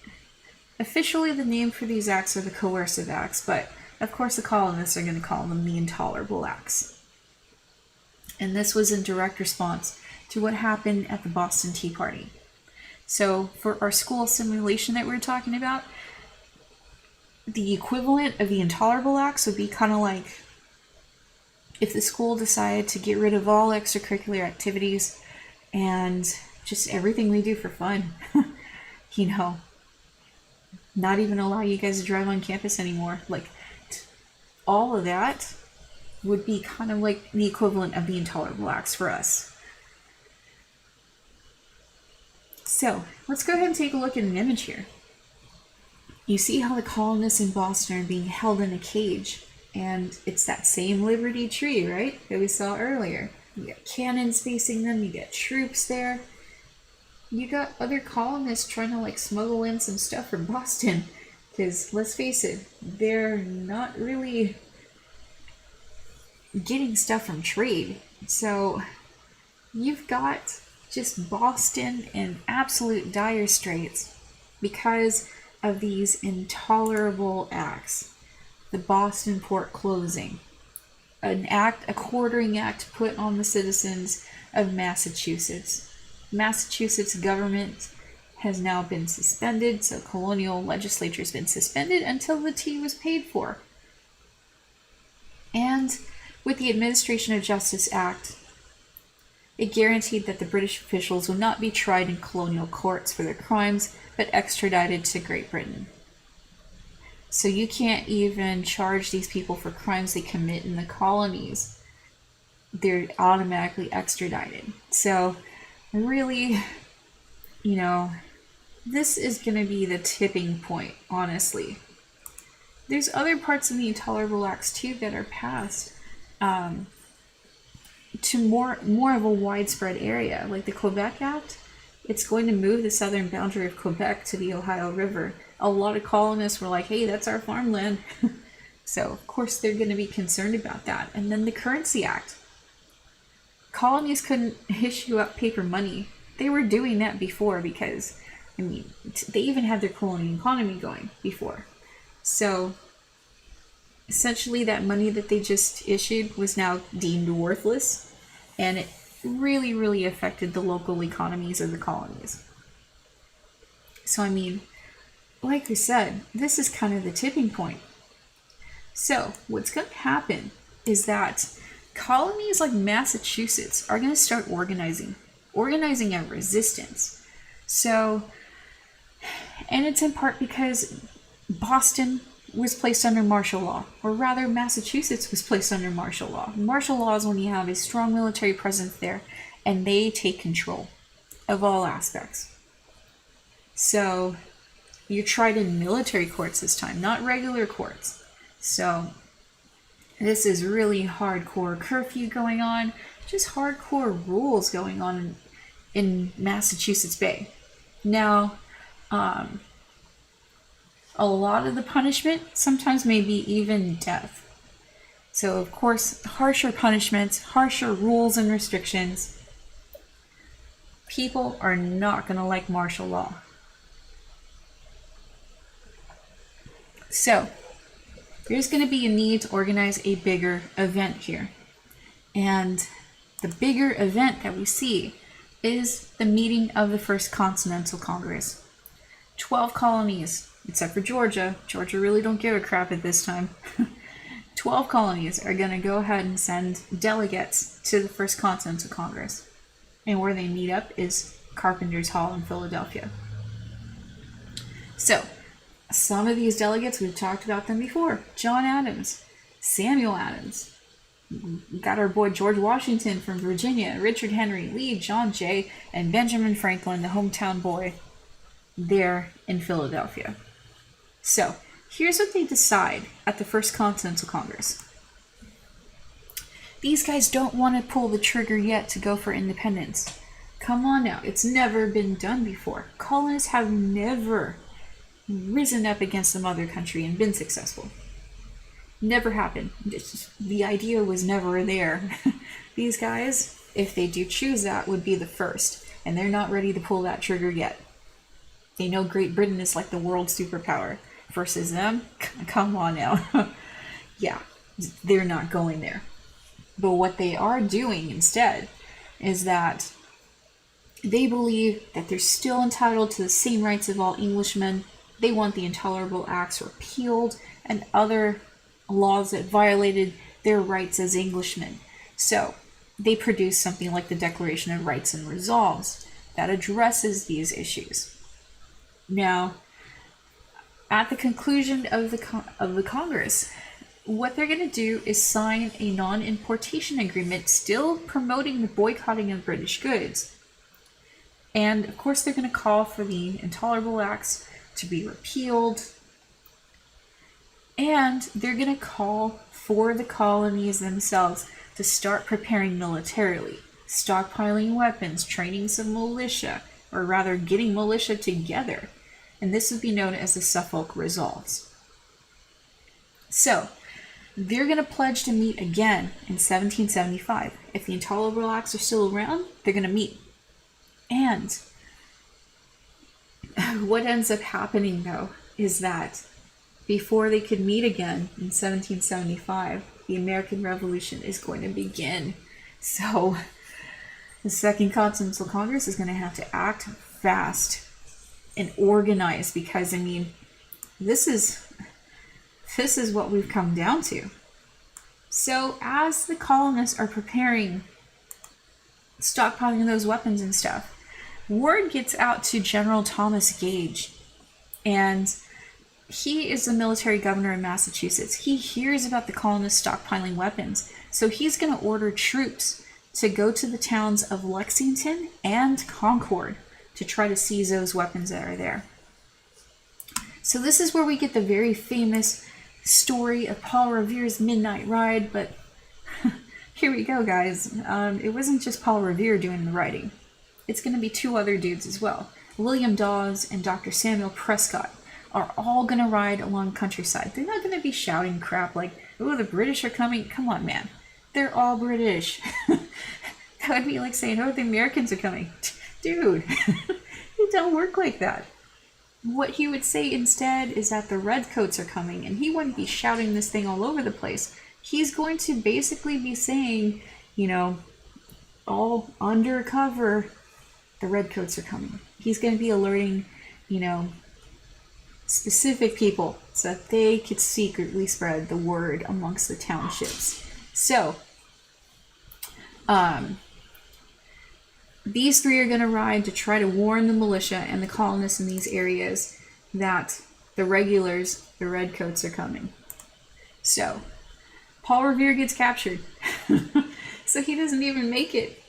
officially the name for these acts are the Coercive Acts, but of course the colonists are going to call them the Intolerable Acts. And this was in direct response to what happened at the Boston Tea Party. So for our school simulation that we're talking about, the equivalent of the Intolerable Acts would be kind of like if the school decided to get rid of all extracurricular activities and just everything we do for fun, you know, not even allow you guys to drive on campus anymore, like all of that would be kind of like the equivalent of the Intolerable Acts for us. So let's go ahead and take a look at an image here. You see how the colonists in Boston are being held in a cage, and it's that same Liberty Tree, right, that we saw earlier. You got cannons facing them, you got troops there. You got other colonists trying to like smuggle in some stuff from Boston, because let's face it, they're not really getting stuff from trade. So you've got just Boston in absolute dire straits because of these intolerable acts. The Boston port closing, a quartering act put on the citizens of Massachusetts. Massachusetts government has now been suspended, so colonial legislature has been suspended until the tea was paid for. And with the Administration of Justice Act, it guaranteed that the British officials would not be tried in colonial courts for their crimes, but extradited to Great Britain. So you can't even charge these people for crimes they commit in the colonies. They're automatically extradited. So really, you know, this is going to be the tipping point, honestly. There's other parts of the Intolerable Acts too that are passed to more of a widespread area, like the Quebec Act. It's going to move the southern boundary of Quebec to the Ohio River. A lot of colonists were like, hey, that's our farmland. So of course they're going to be concerned about that. And then the Currency Act. Colonies couldn't issue up paper money. They were doing that before because, I mean, they even had their colonial economy going before. So essentially that money that they just issued was now deemed worthless, and it really, really affected the local economies of the colonies. So, I mean, like we said, this is kind of the tipping point. So what's going to happen is that colonies like Massachusetts are going to start organizing a resistance. So, and it's in part because Boston was placed under martial law, or rather Massachusetts was placed under martial law. Martial law is when you have a strong military presence there and they take control of all aspects. So you're tried in military courts this time, not regular courts. So this is really hardcore curfew going on, just hardcore rules going on in Massachusetts Bay. Now, a lot of the punishment sometimes may be even death. So, of course, harsher punishments, harsher rules and restrictions. People are not going to like martial law. So, there's going to be a need to organize a bigger event here. And the bigger event that we see is the meeting of the First Continental Congress. 12 colonies, except for Georgia. Georgia really don't give a crap at this time. 12 colonies are going to go ahead and send delegates to the First Continental Congress. And where they meet up is Carpenter's Hall in Philadelphia. So, some of these delegates, we've talked about them before. John Adams, Samuel Adams. We got our boy George Washington from Virginia, Richard Henry Lee, John Jay, and Benjamin Franklin, the hometown boy, there in Philadelphia. So, here's what they decide at the First Continental Congress. These guys don't want to pull the trigger yet to go for independence. Come on now, it's never been done before. Colonists have never risen up against the mother country and been successful. Never happened. The idea was never there. These guys, if they do choose that, would be the first, and they're not ready to pull that trigger yet. They know Great Britain is like the world superpower. Versus them, come on now. Yeah, they're not going there. But what they are doing instead is that they believe that they're still entitled to the same rights of all Englishmen. They want the Intolerable Acts repealed and other laws that violated their rights as Englishmen. So they produced something like the Declaration of Rights and Resolves that addresses these issues. Now, at the conclusion of the Congress, what they're going to do is sign a non-importation agreement, still promoting the boycotting of British goods. And of course, they're going to call for the Intolerable Acts to be repealed. And they're going to call for the colonies themselves to start preparing militarily, stockpiling weapons, training some militia, or rather getting militia together. And this would be known as the Suffolk Resolves. So, they're going to pledge to meet again in 1775. If the Intolerable Acts are still around, they're going to meet. And what ends up happening, though, is that before they could meet again in 1775, the American Revolution is going to begin. So the Second Continental Congress is going to have to act fast and organize, because, I mean, this is what we've come down to. So as the colonists are preparing, stockpiling those weapons and stuff, word gets out to General Thomas Gage, and he is the military governor in Massachusetts. He hears about the colonists stockpiling weapons, so he's going to order troops to go to the towns of Lexington and Concord to try to seize those weapons that are there. So this is where we get the very famous story of Paul Revere's Midnight Ride, but here we go, guys. It wasn't just Paul Revere doing the writing. It's going to be two other dudes as well. William Dawes and Dr. Samuel Prescott are all going to ride along countryside. They're not going to be shouting crap like, oh, the British are coming. Come on, man. They're all British. That would be like saying, oh, the Americans are coming. Dude, it don't work like that. What he would say instead is that the Redcoats are coming, and he wouldn't be shouting this thing all over the place. He's going to basically be saying, you know, all undercover, the Redcoats are coming. He's going to be alerting, you know, specific people so that they could secretly spread the word amongst the townships. So, these three are going to ride to try to warn the militia and the colonists in these areas that the regulars, the Redcoats, are coming. So, Paul Revere gets captured. So he doesn't even make it.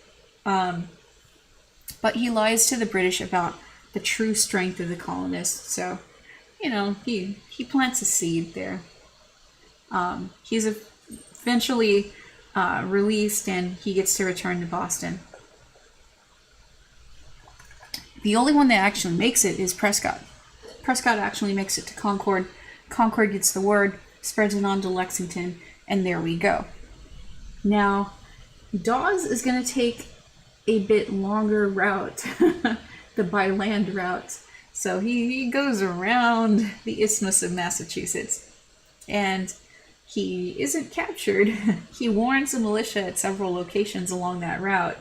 But he lies to the British about the true strength of the colonists. So, you know, he plants a seed there. He's eventually released, and he gets to return to Boston. The only one that actually makes it is Prescott. Prescott actually makes it to Concord. Concord gets the word, spreads it on to Lexington, and there we go. Now, Dawes is going to take a bit longer route, the by land route. So he goes around the Isthmus of Massachusetts, and he isn't captured. He warns the militia at several locations along that route.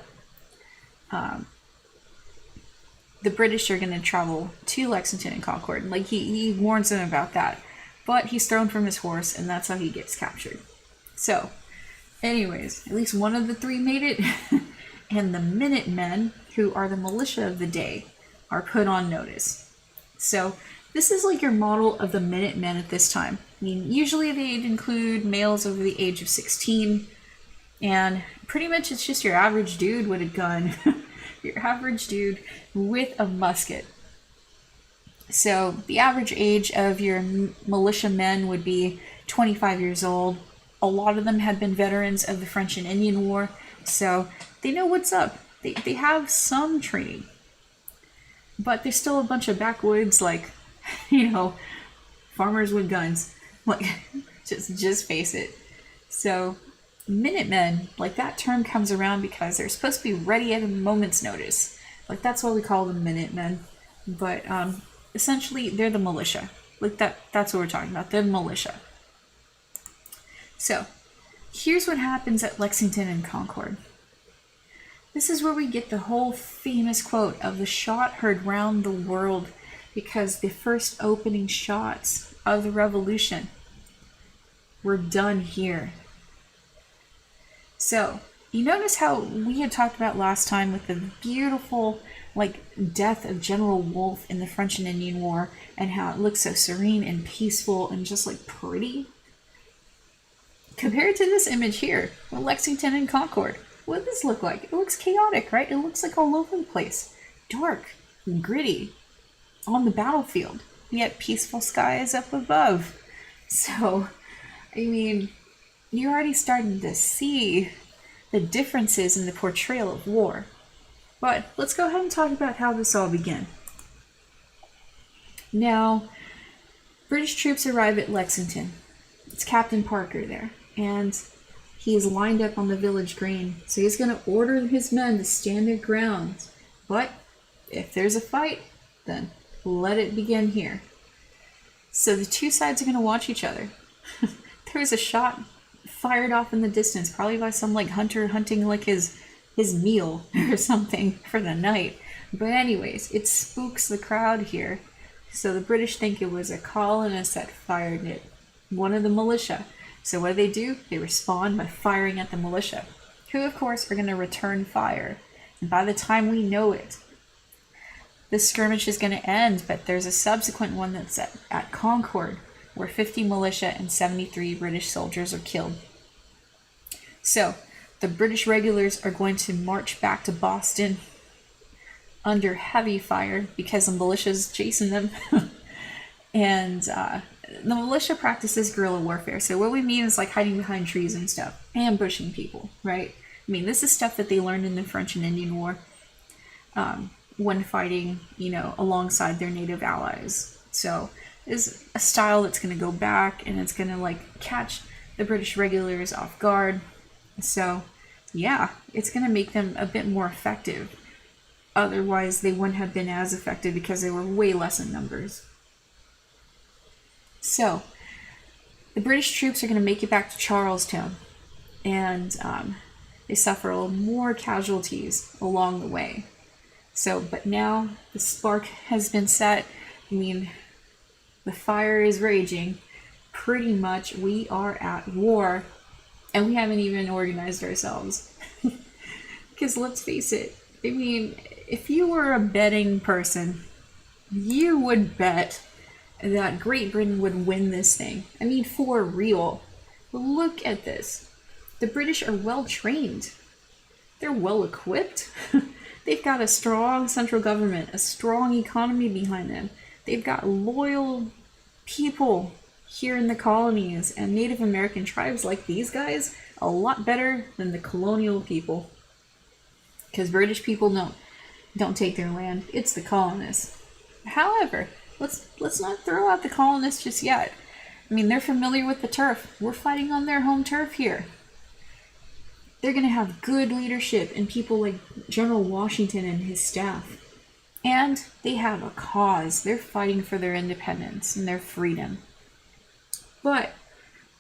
The British are going to travel to Lexington and Concord. Like, he warns them about that. But he's thrown from his horse, and that's how he gets captured. So, anyways, at least one of the three made it. And the Minutemen, who are the militia of the day, are put on notice. So, this is like your model of the Minutemen at this time. I mean, usually they'd include males over the age of 16. And pretty much it's just your average dude with a gun. Your average dude with a musket. So the average age of your militiamen would be 25 years old. A lot of them had been veterans of the French and Indian War, so they know what's up. They have some training. But there's still a bunch of backwoods, like, you know, farmers with guns. Like, just face it. So Minutemen, like, that term comes around because they're supposed to be ready at a moment's notice. Like, that's why we call them Minutemen. But essentially, they're the militia. Like, that's what we're talking about. They're the militia. So, here's what happens at Lexington and Concord. This is where we get the whole famous quote of the shot heard round the world, because the first opening shots of the Revolution were done here. So, you notice how we had talked about last time with the beautiful, like, death of General Wolfe in the French and Indian War, and how it looks so serene and peaceful and just, like, pretty? Compared to this image here, with Lexington and Concord, what does this look like? It looks chaotic, right? It looks like all over the place. Dark and gritty on the battlefield, yet peaceful skies up above. So, I mean, you're already starting to see the differences in the portrayal of war. But let's go ahead and talk about how this all began. Now, British troops arrive at Lexington. It's Captain Parker there, and he is lined up on the village green. So he's going to order his men to stand their ground. But if there's a fight, then let it begin here. So the two sides are going to watch each other. There's a shot fired off in the distance, probably by some like hunter hunting like his meal or something for the night. But anyways, it spooks the crowd here. So the British think it was a colonist that fired it, one of the militia. So what do? They respond by firing at the militia, who of course are going to return fire. And by the time we know it, the skirmish is going to end, but there's a subsequent one that's at Concord, where 50 militia and 73 British soldiers are killed. So, the British regulars are going to march back to Boston under heavy fire because the militia's chasing them. And the militia practices guerrilla warfare. So what we mean is like hiding behind trees and stuff, ambushing people, right? I mean, this is stuff that they learned in the French and Indian War when fighting, alongside their native allies. So is a style that's going to go back, and it's going to like catch the British regulars off guard. So yeah, it's going to make them a bit more effective. Otherwise, they wouldn't have been as effective because they were way less in numbers. So the British troops are going to make it back to Charlestown, and they suffer a little more casualties along the way. So, but now the spark has been set. I mean, the fire is raging. Pretty much we are at war, and we haven't even organized ourselves. Because let's face it, I mean, if you were a betting person, you would bet that Great Britain would win this thing. I mean, for real. Look at this. The British are well trained. They're well equipped. They've got a strong central government, a strong economy behind them. They've got loyal people here in the colonies, and Native American tribes like these guys a lot better than the colonial people. Because British people don't take their land. It's the colonists. However, let's not throw out the colonists just yet. I mean, they're familiar with the turf. We're fighting on their home turf here. They're going to have good leadership and people like General Washington and his staff. And they have a cause. They're fighting for their independence and their freedom. But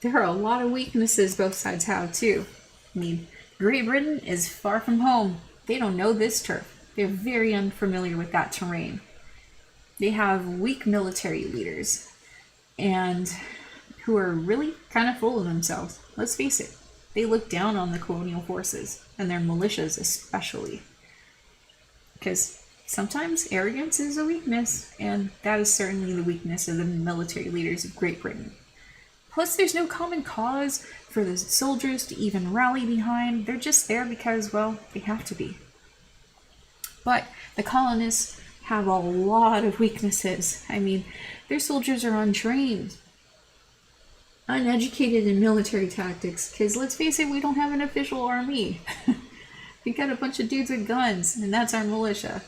there are a lot of weaknesses both sides have too. I mean, Great Britain is far from home. They don't know this turf. They're very unfamiliar with that terrain. They have weak military leaders, and who are really kind of full of themselves. Let's face it, they look down on the colonial forces, and their militias especially. Because sometimes arrogance is a weakness, and that is certainly the weakness of the military leaders of Great Britain. Plus, there's no common cause for the soldiers to even rally behind. They're just there because, well, they have to be. But the colonists have a lot of weaknesses. I mean, their soldiers are untrained, uneducated in military tactics, because let's face it, we don't have an official army. We got a bunch of dudes with guns, and that's our militia.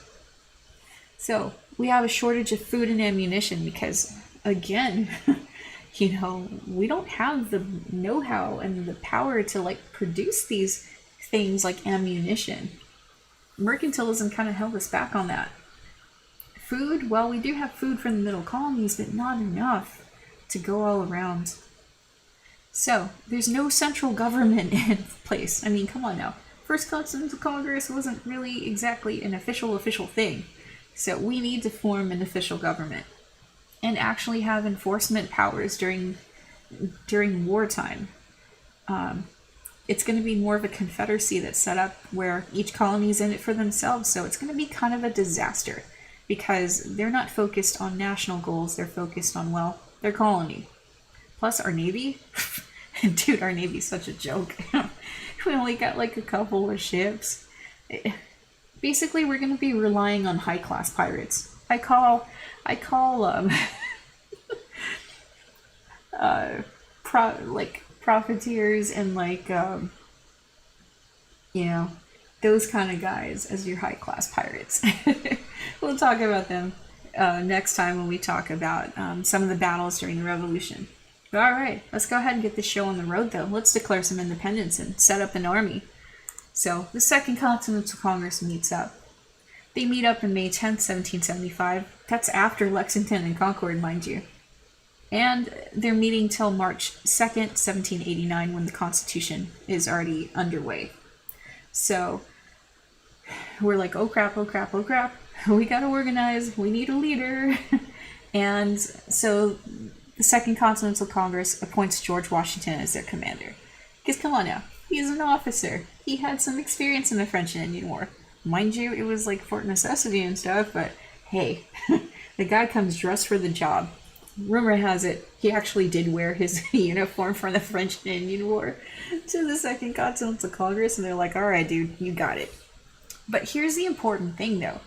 So we have a shortage of food and ammunition because, again, we don't have the know-how and the power to like produce these things like ammunition. Mercantilism kind of held us back on that. Food, well, we do have food from the middle colonies, but not enough to go all around. So, there's no central government in place. I mean, come on now. First Continental Congress wasn't really exactly an official thing. So we need to form an official government and actually have enforcement powers during wartime. it's going to be more of a confederacy that's set up where each colony is in it for themselves. So it's going to be kind of a disaster because they're not focused on national goals. They're focused on, well, their colony. Plus our Navy. Dude, our Navy's such a joke. We only got like a couple of ships. Basically, we're going to be relying on high-class pirates. I call profiteers and like you know, those kind of guys as your high-class pirates. We'll talk about them next time when we talk about some of the battles during the Revolution. All right, let's go ahead and get this show on the road, though. Let's declare some independence and set up an army. So the Second Continental Congress meets up. They meet up on May 10th, 1775. That's after Lexington and Concord, mind you. And they're meeting till March 2nd, 1789, when the Constitution is already underway. So we're like, oh crap, oh crap, oh crap. We gotta organize. We need a leader. And so the Second Continental Congress appoints George Washington as their commander. Because come on now, he's an officer. He had some experience in the French and Indian War. Mind you, it was like for necessity and stuff, but hey, the guy comes dressed for the job. Rumor has it, he actually did wear his uniform for the French and Indian War to the Second Continental Congress, and they're like, alright dude, you got it. But here's the important thing though.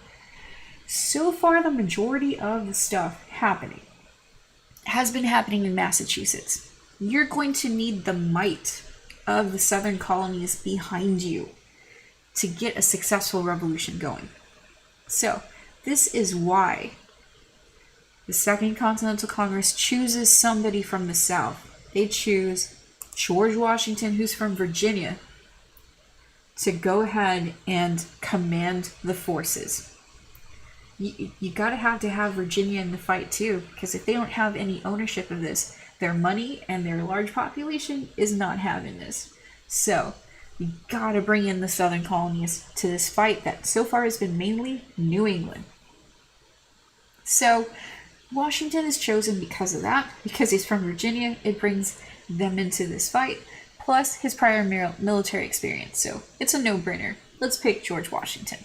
So far, the majority of the stuff happening has been happening in Massachusetts. You're going to need the might of the southern colonies behind you to get a successful revolution going. So, this is why the Second Continental Congress chooses somebody from the South. They choose George Washington, who's from Virginia, to go ahead and command the forces. You gotta have to have Virginia in the fight too, because if they don't have any ownership of this, their money and their large population is not having this. So, you gotta bring in the southern colonies to this fight that so far has been mainly New England. So, Washington is chosen because of that, because he's from Virginia. It brings them into this fight, plus his prior military experience. So, it's a no-brainer. Let's pick George Washington.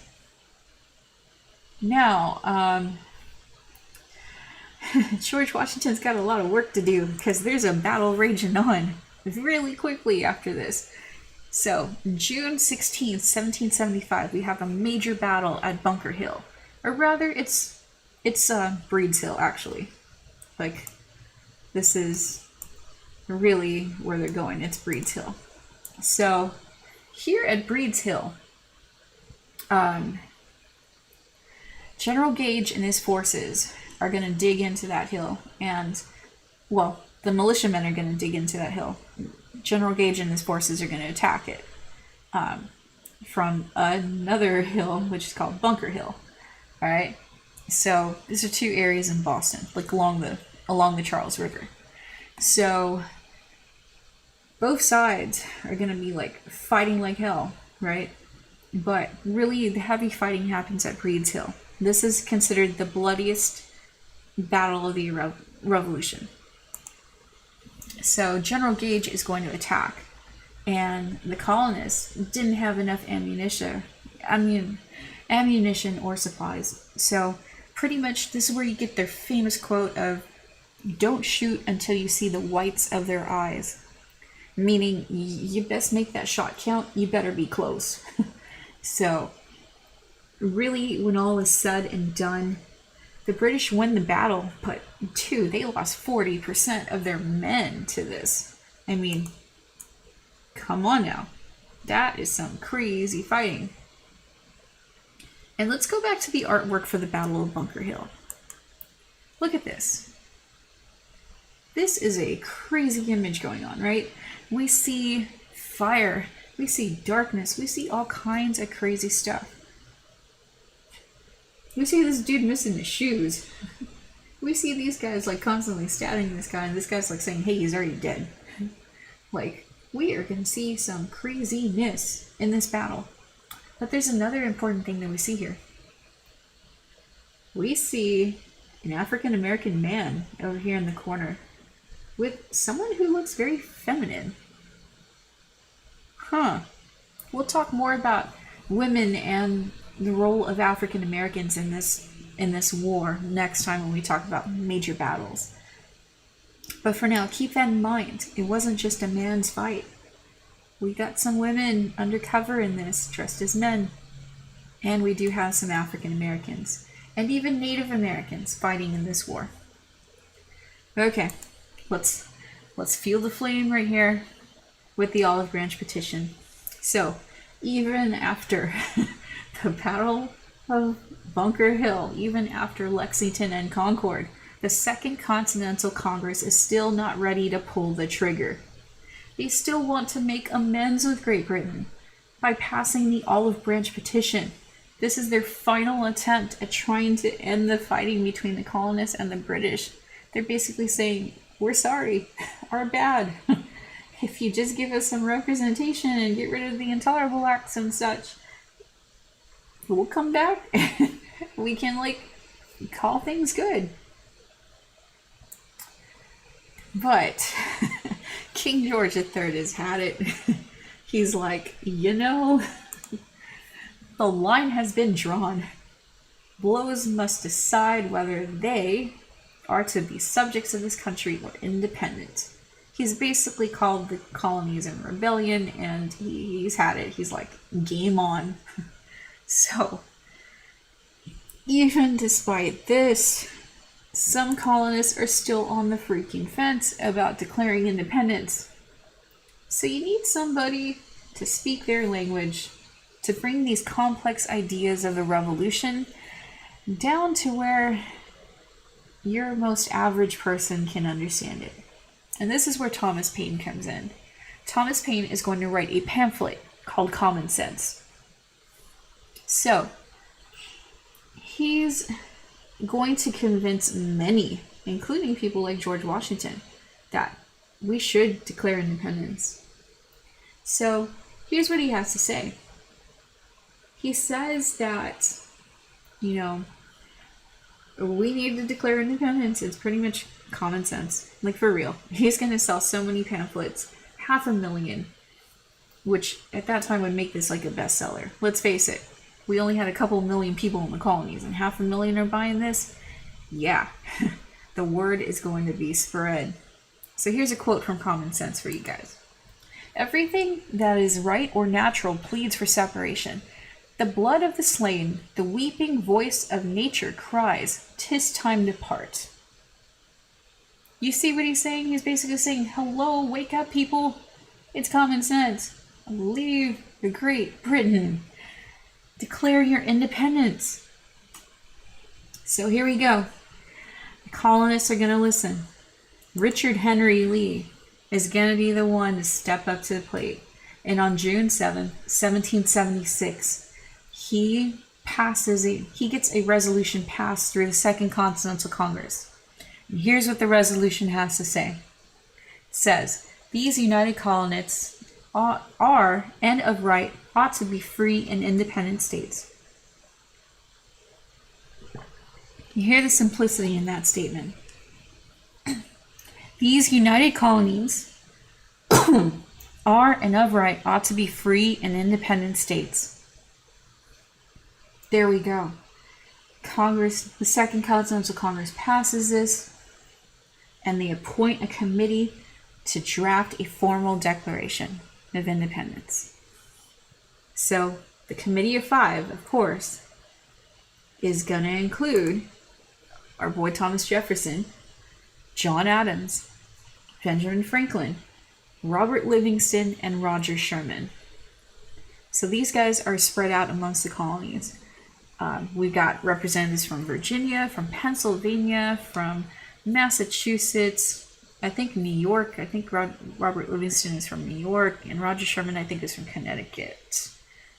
Now, George Washington's got a lot of work to do because there's a battle raging on really quickly after this. So, June 16th, 1775, we have a major battle at Bunker Hill. Or rather, it's Breed's Hill, actually. Like, this is really where they're going. It's Breed's Hill. So, here at Breed's Hill, General Gage and his forces are going to dig into that hill, and, well, the militiamen are going to dig into that hill. General Gage and his forces are going to attack it from another hill, which is called Bunker Hill. All right, so these are two areas in Boston, like along the Charles River. So both sides are going to be like fighting like hell, right? But really, the heavy fighting happens at Breed's Hill. This is considered the bloodiest battle of the Revolution. So General Gage is going to attack, and the colonists didn't have enough ammunition or supplies. So pretty much this is where you get their famous quote of, "Don't shoot until you see the whites of their eyes." Meaning, you best make that shot count, you better be close. So, really, when all is said and done, the British win the battle, but dude, they lost 40% of their men to this. I mean, come on now. That is some crazy fighting. And let's go back to the artwork for the Battle of Bunker Hill. Look at this. This is a crazy image going on, right? We see fire, we see darkness, we see all kinds of crazy stuff. We see this dude missing his shoes. We see these guys like constantly stabbing this guy, and this guy's like saying, hey, he's already dead. Like, we are going to see some craziness in this battle. But there's another important thing that we see here. We see an African-American man over here in the corner with someone who looks very feminine. Huh. We'll talk more about women and the role of African Americans in this war next time when we talk about major battles. But for now, keep that in mind. It wasn't just a man's fight. We got some women undercover in this, dressed as men. And we do have some African Americans, and even Native Americans fighting in this war. Okay, let's feel the flame right here with the Olive Branch Petition. So, even after the Battle of Bunker Hill, even after Lexington and Concord, the Second Continental Congress is still not ready to pull the trigger. They still want to make amends with Great Britain by passing the Olive Branch Petition. This is their final attempt at trying to end the fighting between the colonists and the British. They're basically saying, we're sorry, our bad. If you just give us some representation and get rid of the Intolerable Acts and such, we'll come back. We can, call things good. But King George III has had it. He's like, the line has been drawn. Blows must decide whether they are to be subjects of this country or independent. He's basically called the colonies in rebellion, and he's had it. He's like, game on. So, even despite this, some colonists are still on the freaking fence about declaring independence. So you need somebody to speak their language, to bring these complex ideas of the revolution down to where your most average person can understand it. And this is where Thomas Paine comes in. Thomas Paine is going to write a pamphlet called Common Sense. So, he's going to convince many, including people like George Washington, that we should declare independence. So, here's what he has to say. He says that, we need to declare independence. It's pretty much common sense. For real. He's going to sell so many pamphlets. 500,000. Which, at that time, would make this a bestseller. Let's face it. We only had a couple million people in the colonies, and 500,000 are buying this? Yeah. The word is going to be spread. So here's a quote from Common Sense for you guys. Everything that is right or natural pleads for separation. The blood of the slain, the weeping voice of nature cries, 'tis time to part. You see what he's saying? He's basically saying, hello, wake up, people. It's common sense. Leave the Great Britain. Declare your independence. So here we go. The colonists are going to listen. Richard Henry Lee is going to be the one to step up to the plate. And on June 7th, 1776, he gets a resolution passed through the Second Continental Congress. And here's what the resolution has to say. It says, these united colonists are and of right ought to be free and independent states. You hear the simplicity in that statement. These united colonies are and of right ought to be free and independent states. There we go. Congress, the Second Continental Congress passes this, and they appoint a committee to draft a formal declaration of independence. So, the Committee of Five, of course, is going to include our boy Thomas Jefferson, John Adams, Benjamin Franklin, Robert Livingston, and Roger Sherman. So these guys are spread out amongst the colonies. We've got representatives from Virginia, from Pennsylvania, from Massachusetts, I think New York. I think Robert Livingston is from New York, and Roger Sherman, I think, is from Connecticut.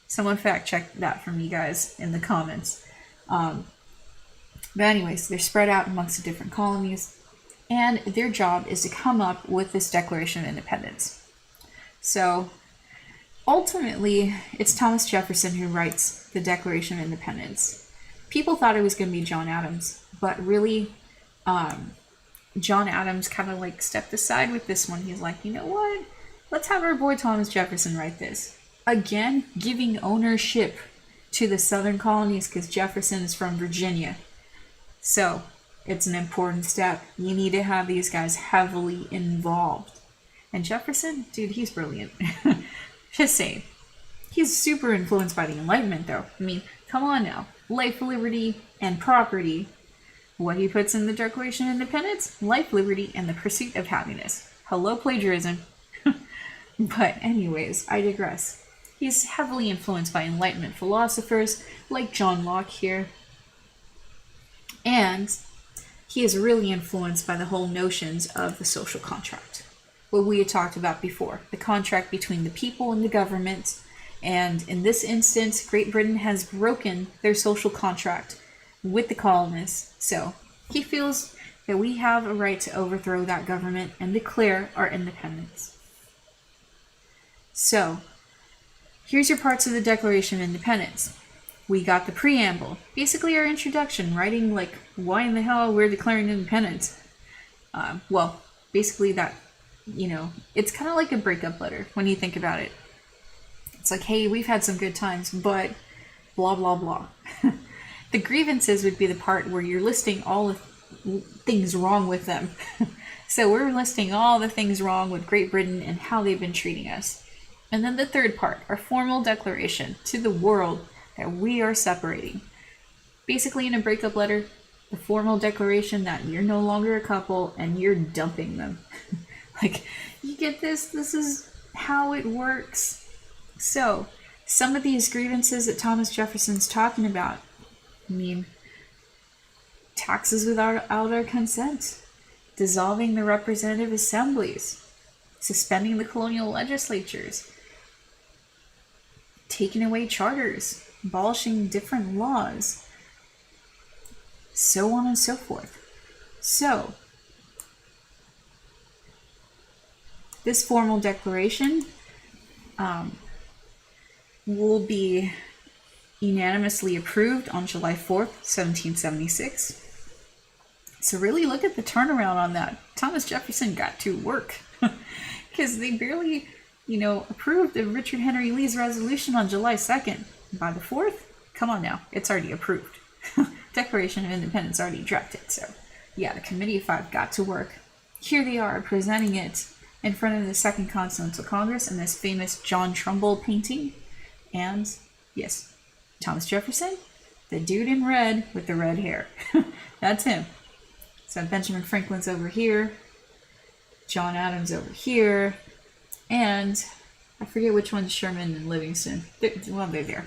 Someone fact check that from you guys in the comments. But anyways, they're spread out amongst the different colonies, and their job is to come up with this Declaration of Independence. So ultimately, it's Thomas Jefferson who writes the Declaration of Independence. People thought it was going to be John Adams, but really, John Adams kind of stepped aside with this one. He's like, you know what? Let's have our boy Thomas Jefferson write this. Again, giving ownership to the southern colonies because Jefferson is from Virginia. So, it's an important step. You need to have these guys heavily involved. And Jefferson, dude, he's brilliant. Just saying. He's super influenced by the Enlightenment, though. I mean, come on now. Life, liberty, and property. What he puts in the Declaration of Independence? Life, liberty, and the pursuit of happiness. Hello, plagiarism. But anyways, I digress. He's heavily influenced by Enlightenment philosophers like John Locke here. And he is really influenced by the whole notions of the social contract. What we had talked about before. The contract between the people and the government. And in this instance, Great Britain has broken their social contract with the colonists. So he feels that we have a right to overthrow that government and declare our independence. So, here's your parts of the Declaration of Independence. We got the preamble, basically our introduction, writing like why in the hell we're declaring independence. Well, basically that, it's kind of like a breakup letter when you think about it. It's like, hey, we've had some good times, but blah, blah, blah. The grievances would be the part where you're listing all the things wrong with them. So we're listing all the things wrong with Great Britain and how they've been treating us. And then the third part, our formal declaration to the world that we are separating. Basically in a breakup letter, the formal declaration that you're no longer a couple and you're dumping them. Like, you get this? This is how it works. So, some of these grievances that Thomas Jefferson's talking about, I mean, taxes without our consent, dissolving the representative assemblies, suspending the colonial legislatures, taking away charters, abolishing different laws, so on and so forth. So, this formal declaration will be unanimously approved on July 4th, 1776. So really look at the turnaround on that. Thomas Jefferson got to work because they barely, approved of Richard Henry Lee's resolution on July 2nd. By the 4th, come on now, it's already approved. Declaration of Independence already drafted. So yeah, the Committee of Five got to work. Here they are presenting it in front of the Second Continental Congress in this famous John Trumbull painting. And yes, Thomas Jefferson, the dude in red with the red hair. That's him. So Benjamin Franklin's over here, John Adams over here, and I forget which one's Sherman and Livingston. They're there.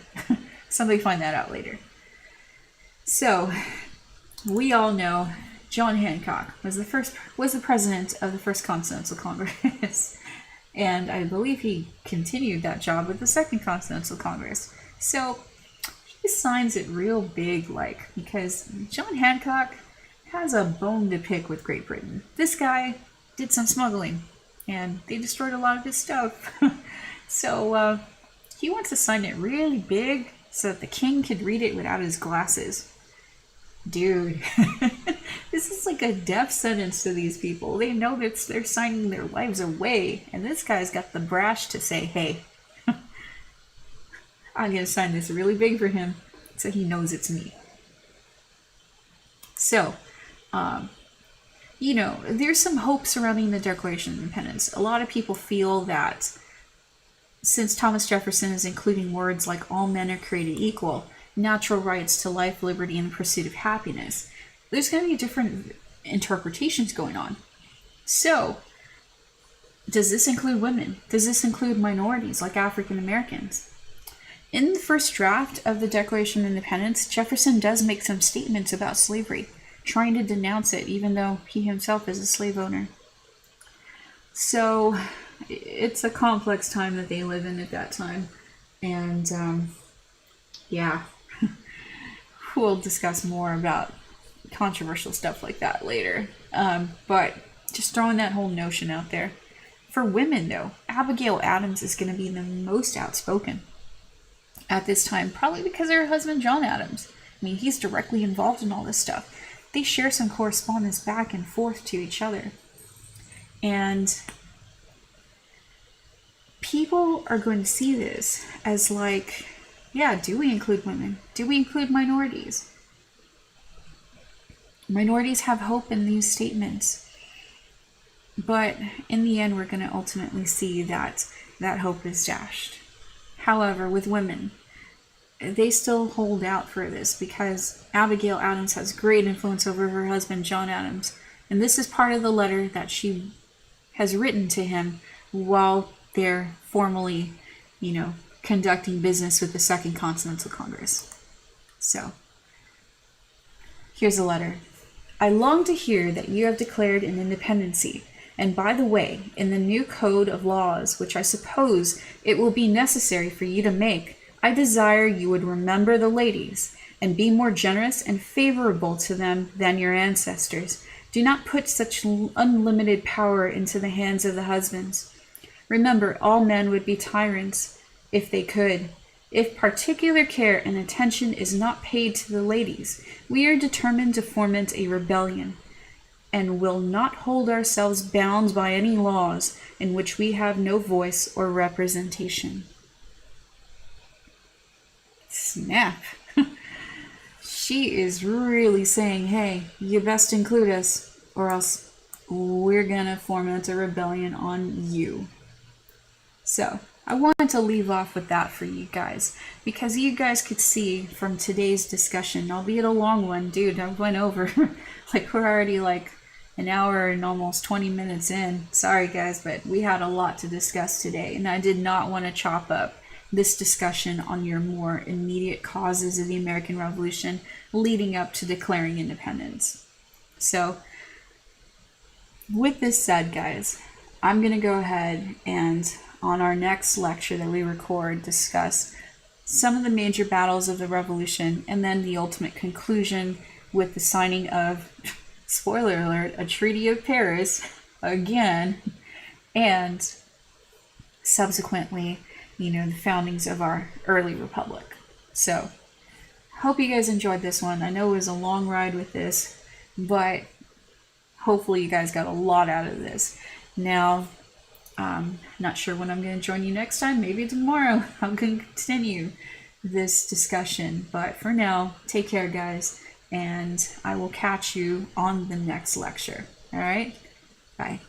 Somebody find that out later. So, we all know John Hancock was the president of the First Continental Congress. And I believe he continued that job with the Second Continental Congress. So, he signs it real big, because John Hancock has a bone to pick with Great Britain. This guy did some smuggling, and they destroyed a lot of his stuff. So, he wants to sign it really big so that the king could read it without his glasses. Dude, this is like a death sentence to these people. They know that they're signing their lives away, and this guy's got the brash to say, hey, I'm going to sign this really big for him so he knows it's me. So, there's some hope surrounding the Declaration of Independence. A lot of people feel that since Thomas Jefferson is including words like all men are created equal, natural rights to life, liberty, and the pursuit of happiness, there's going to be different interpretations going on. So, does this include women? Does this include minorities like African Americans? In the first draft of the Declaration of Independence, Jefferson does make some statements about slavery, trying to denounce it, even though he himself is a slave owner. So, it's a complex time that they live in at that time. And, yeah, we'll discuss more about controversial stuff like that later. But just throwing that whole notion out there. For women, though, Abigail Adams is going to be the most outspoken at this time, probably because of her husband, John Adams. I mean, he's directly involved in all this stuff. They share some correspondence back and forth to each other. And people are going to see this as like, yeah, do we include women? Do we include minorities? Minorities have hope in these statements. But in the end, we're going to ultimately see that that hope is dashed. However, with women, they still hold out for this because Abigail Adams has great influence over her husband, John Adams. And this is part of the letter that she has written to him while they're formally, conducting business with the Second Continental Congress. So, here's a letter. I long to hear that you have declared an independency. And by the way, in the new code of laws, which I suppose it will be necessary for you to make, I desire you would remember the ladies, and be more generous and favorable to them than your ancestors. Do not put such unlimited power into the hands of the husbands. Remember, all men would be tyrants, if they could. If particular care and attention is not paid to the ladies, we are determined to foment a rebellion, and will not hold ourselves bound by any laws in which we have no voice or representation. Snap. She is really saying, hey, you best include us, or else we're gonna foment a rebellion on you. So, I wanted to leave off with that for you guys, because you guys could see from today's discussion, albeit a long one, dude, I went over, we're already an hour and almost 20 minutes in. Sorry guys, but we had a lot to discuss today, and I did not want to chop up this discussion on your more immediate causes of the American Revolution leading up to declaring independence. So, with this said, guys, I'm going to go ahead and on our next lecture that we record, discuss some of the major battles of the Revolution, and then the ultimate conclusion with the signing of, spoiler alert, a Treaty of Paris again, and subsequently, the foundings of our early republic. So, hope you guys enjoyed this one. I know it was a long ride with this, but hopefully you guys got a lot out of this. Now, not sure when I'm going to join you next time. Maybe tomorrow I'm going to continue this discussion. But for now, take care, guys, and I will catch you on the next lecture. All right? Bye.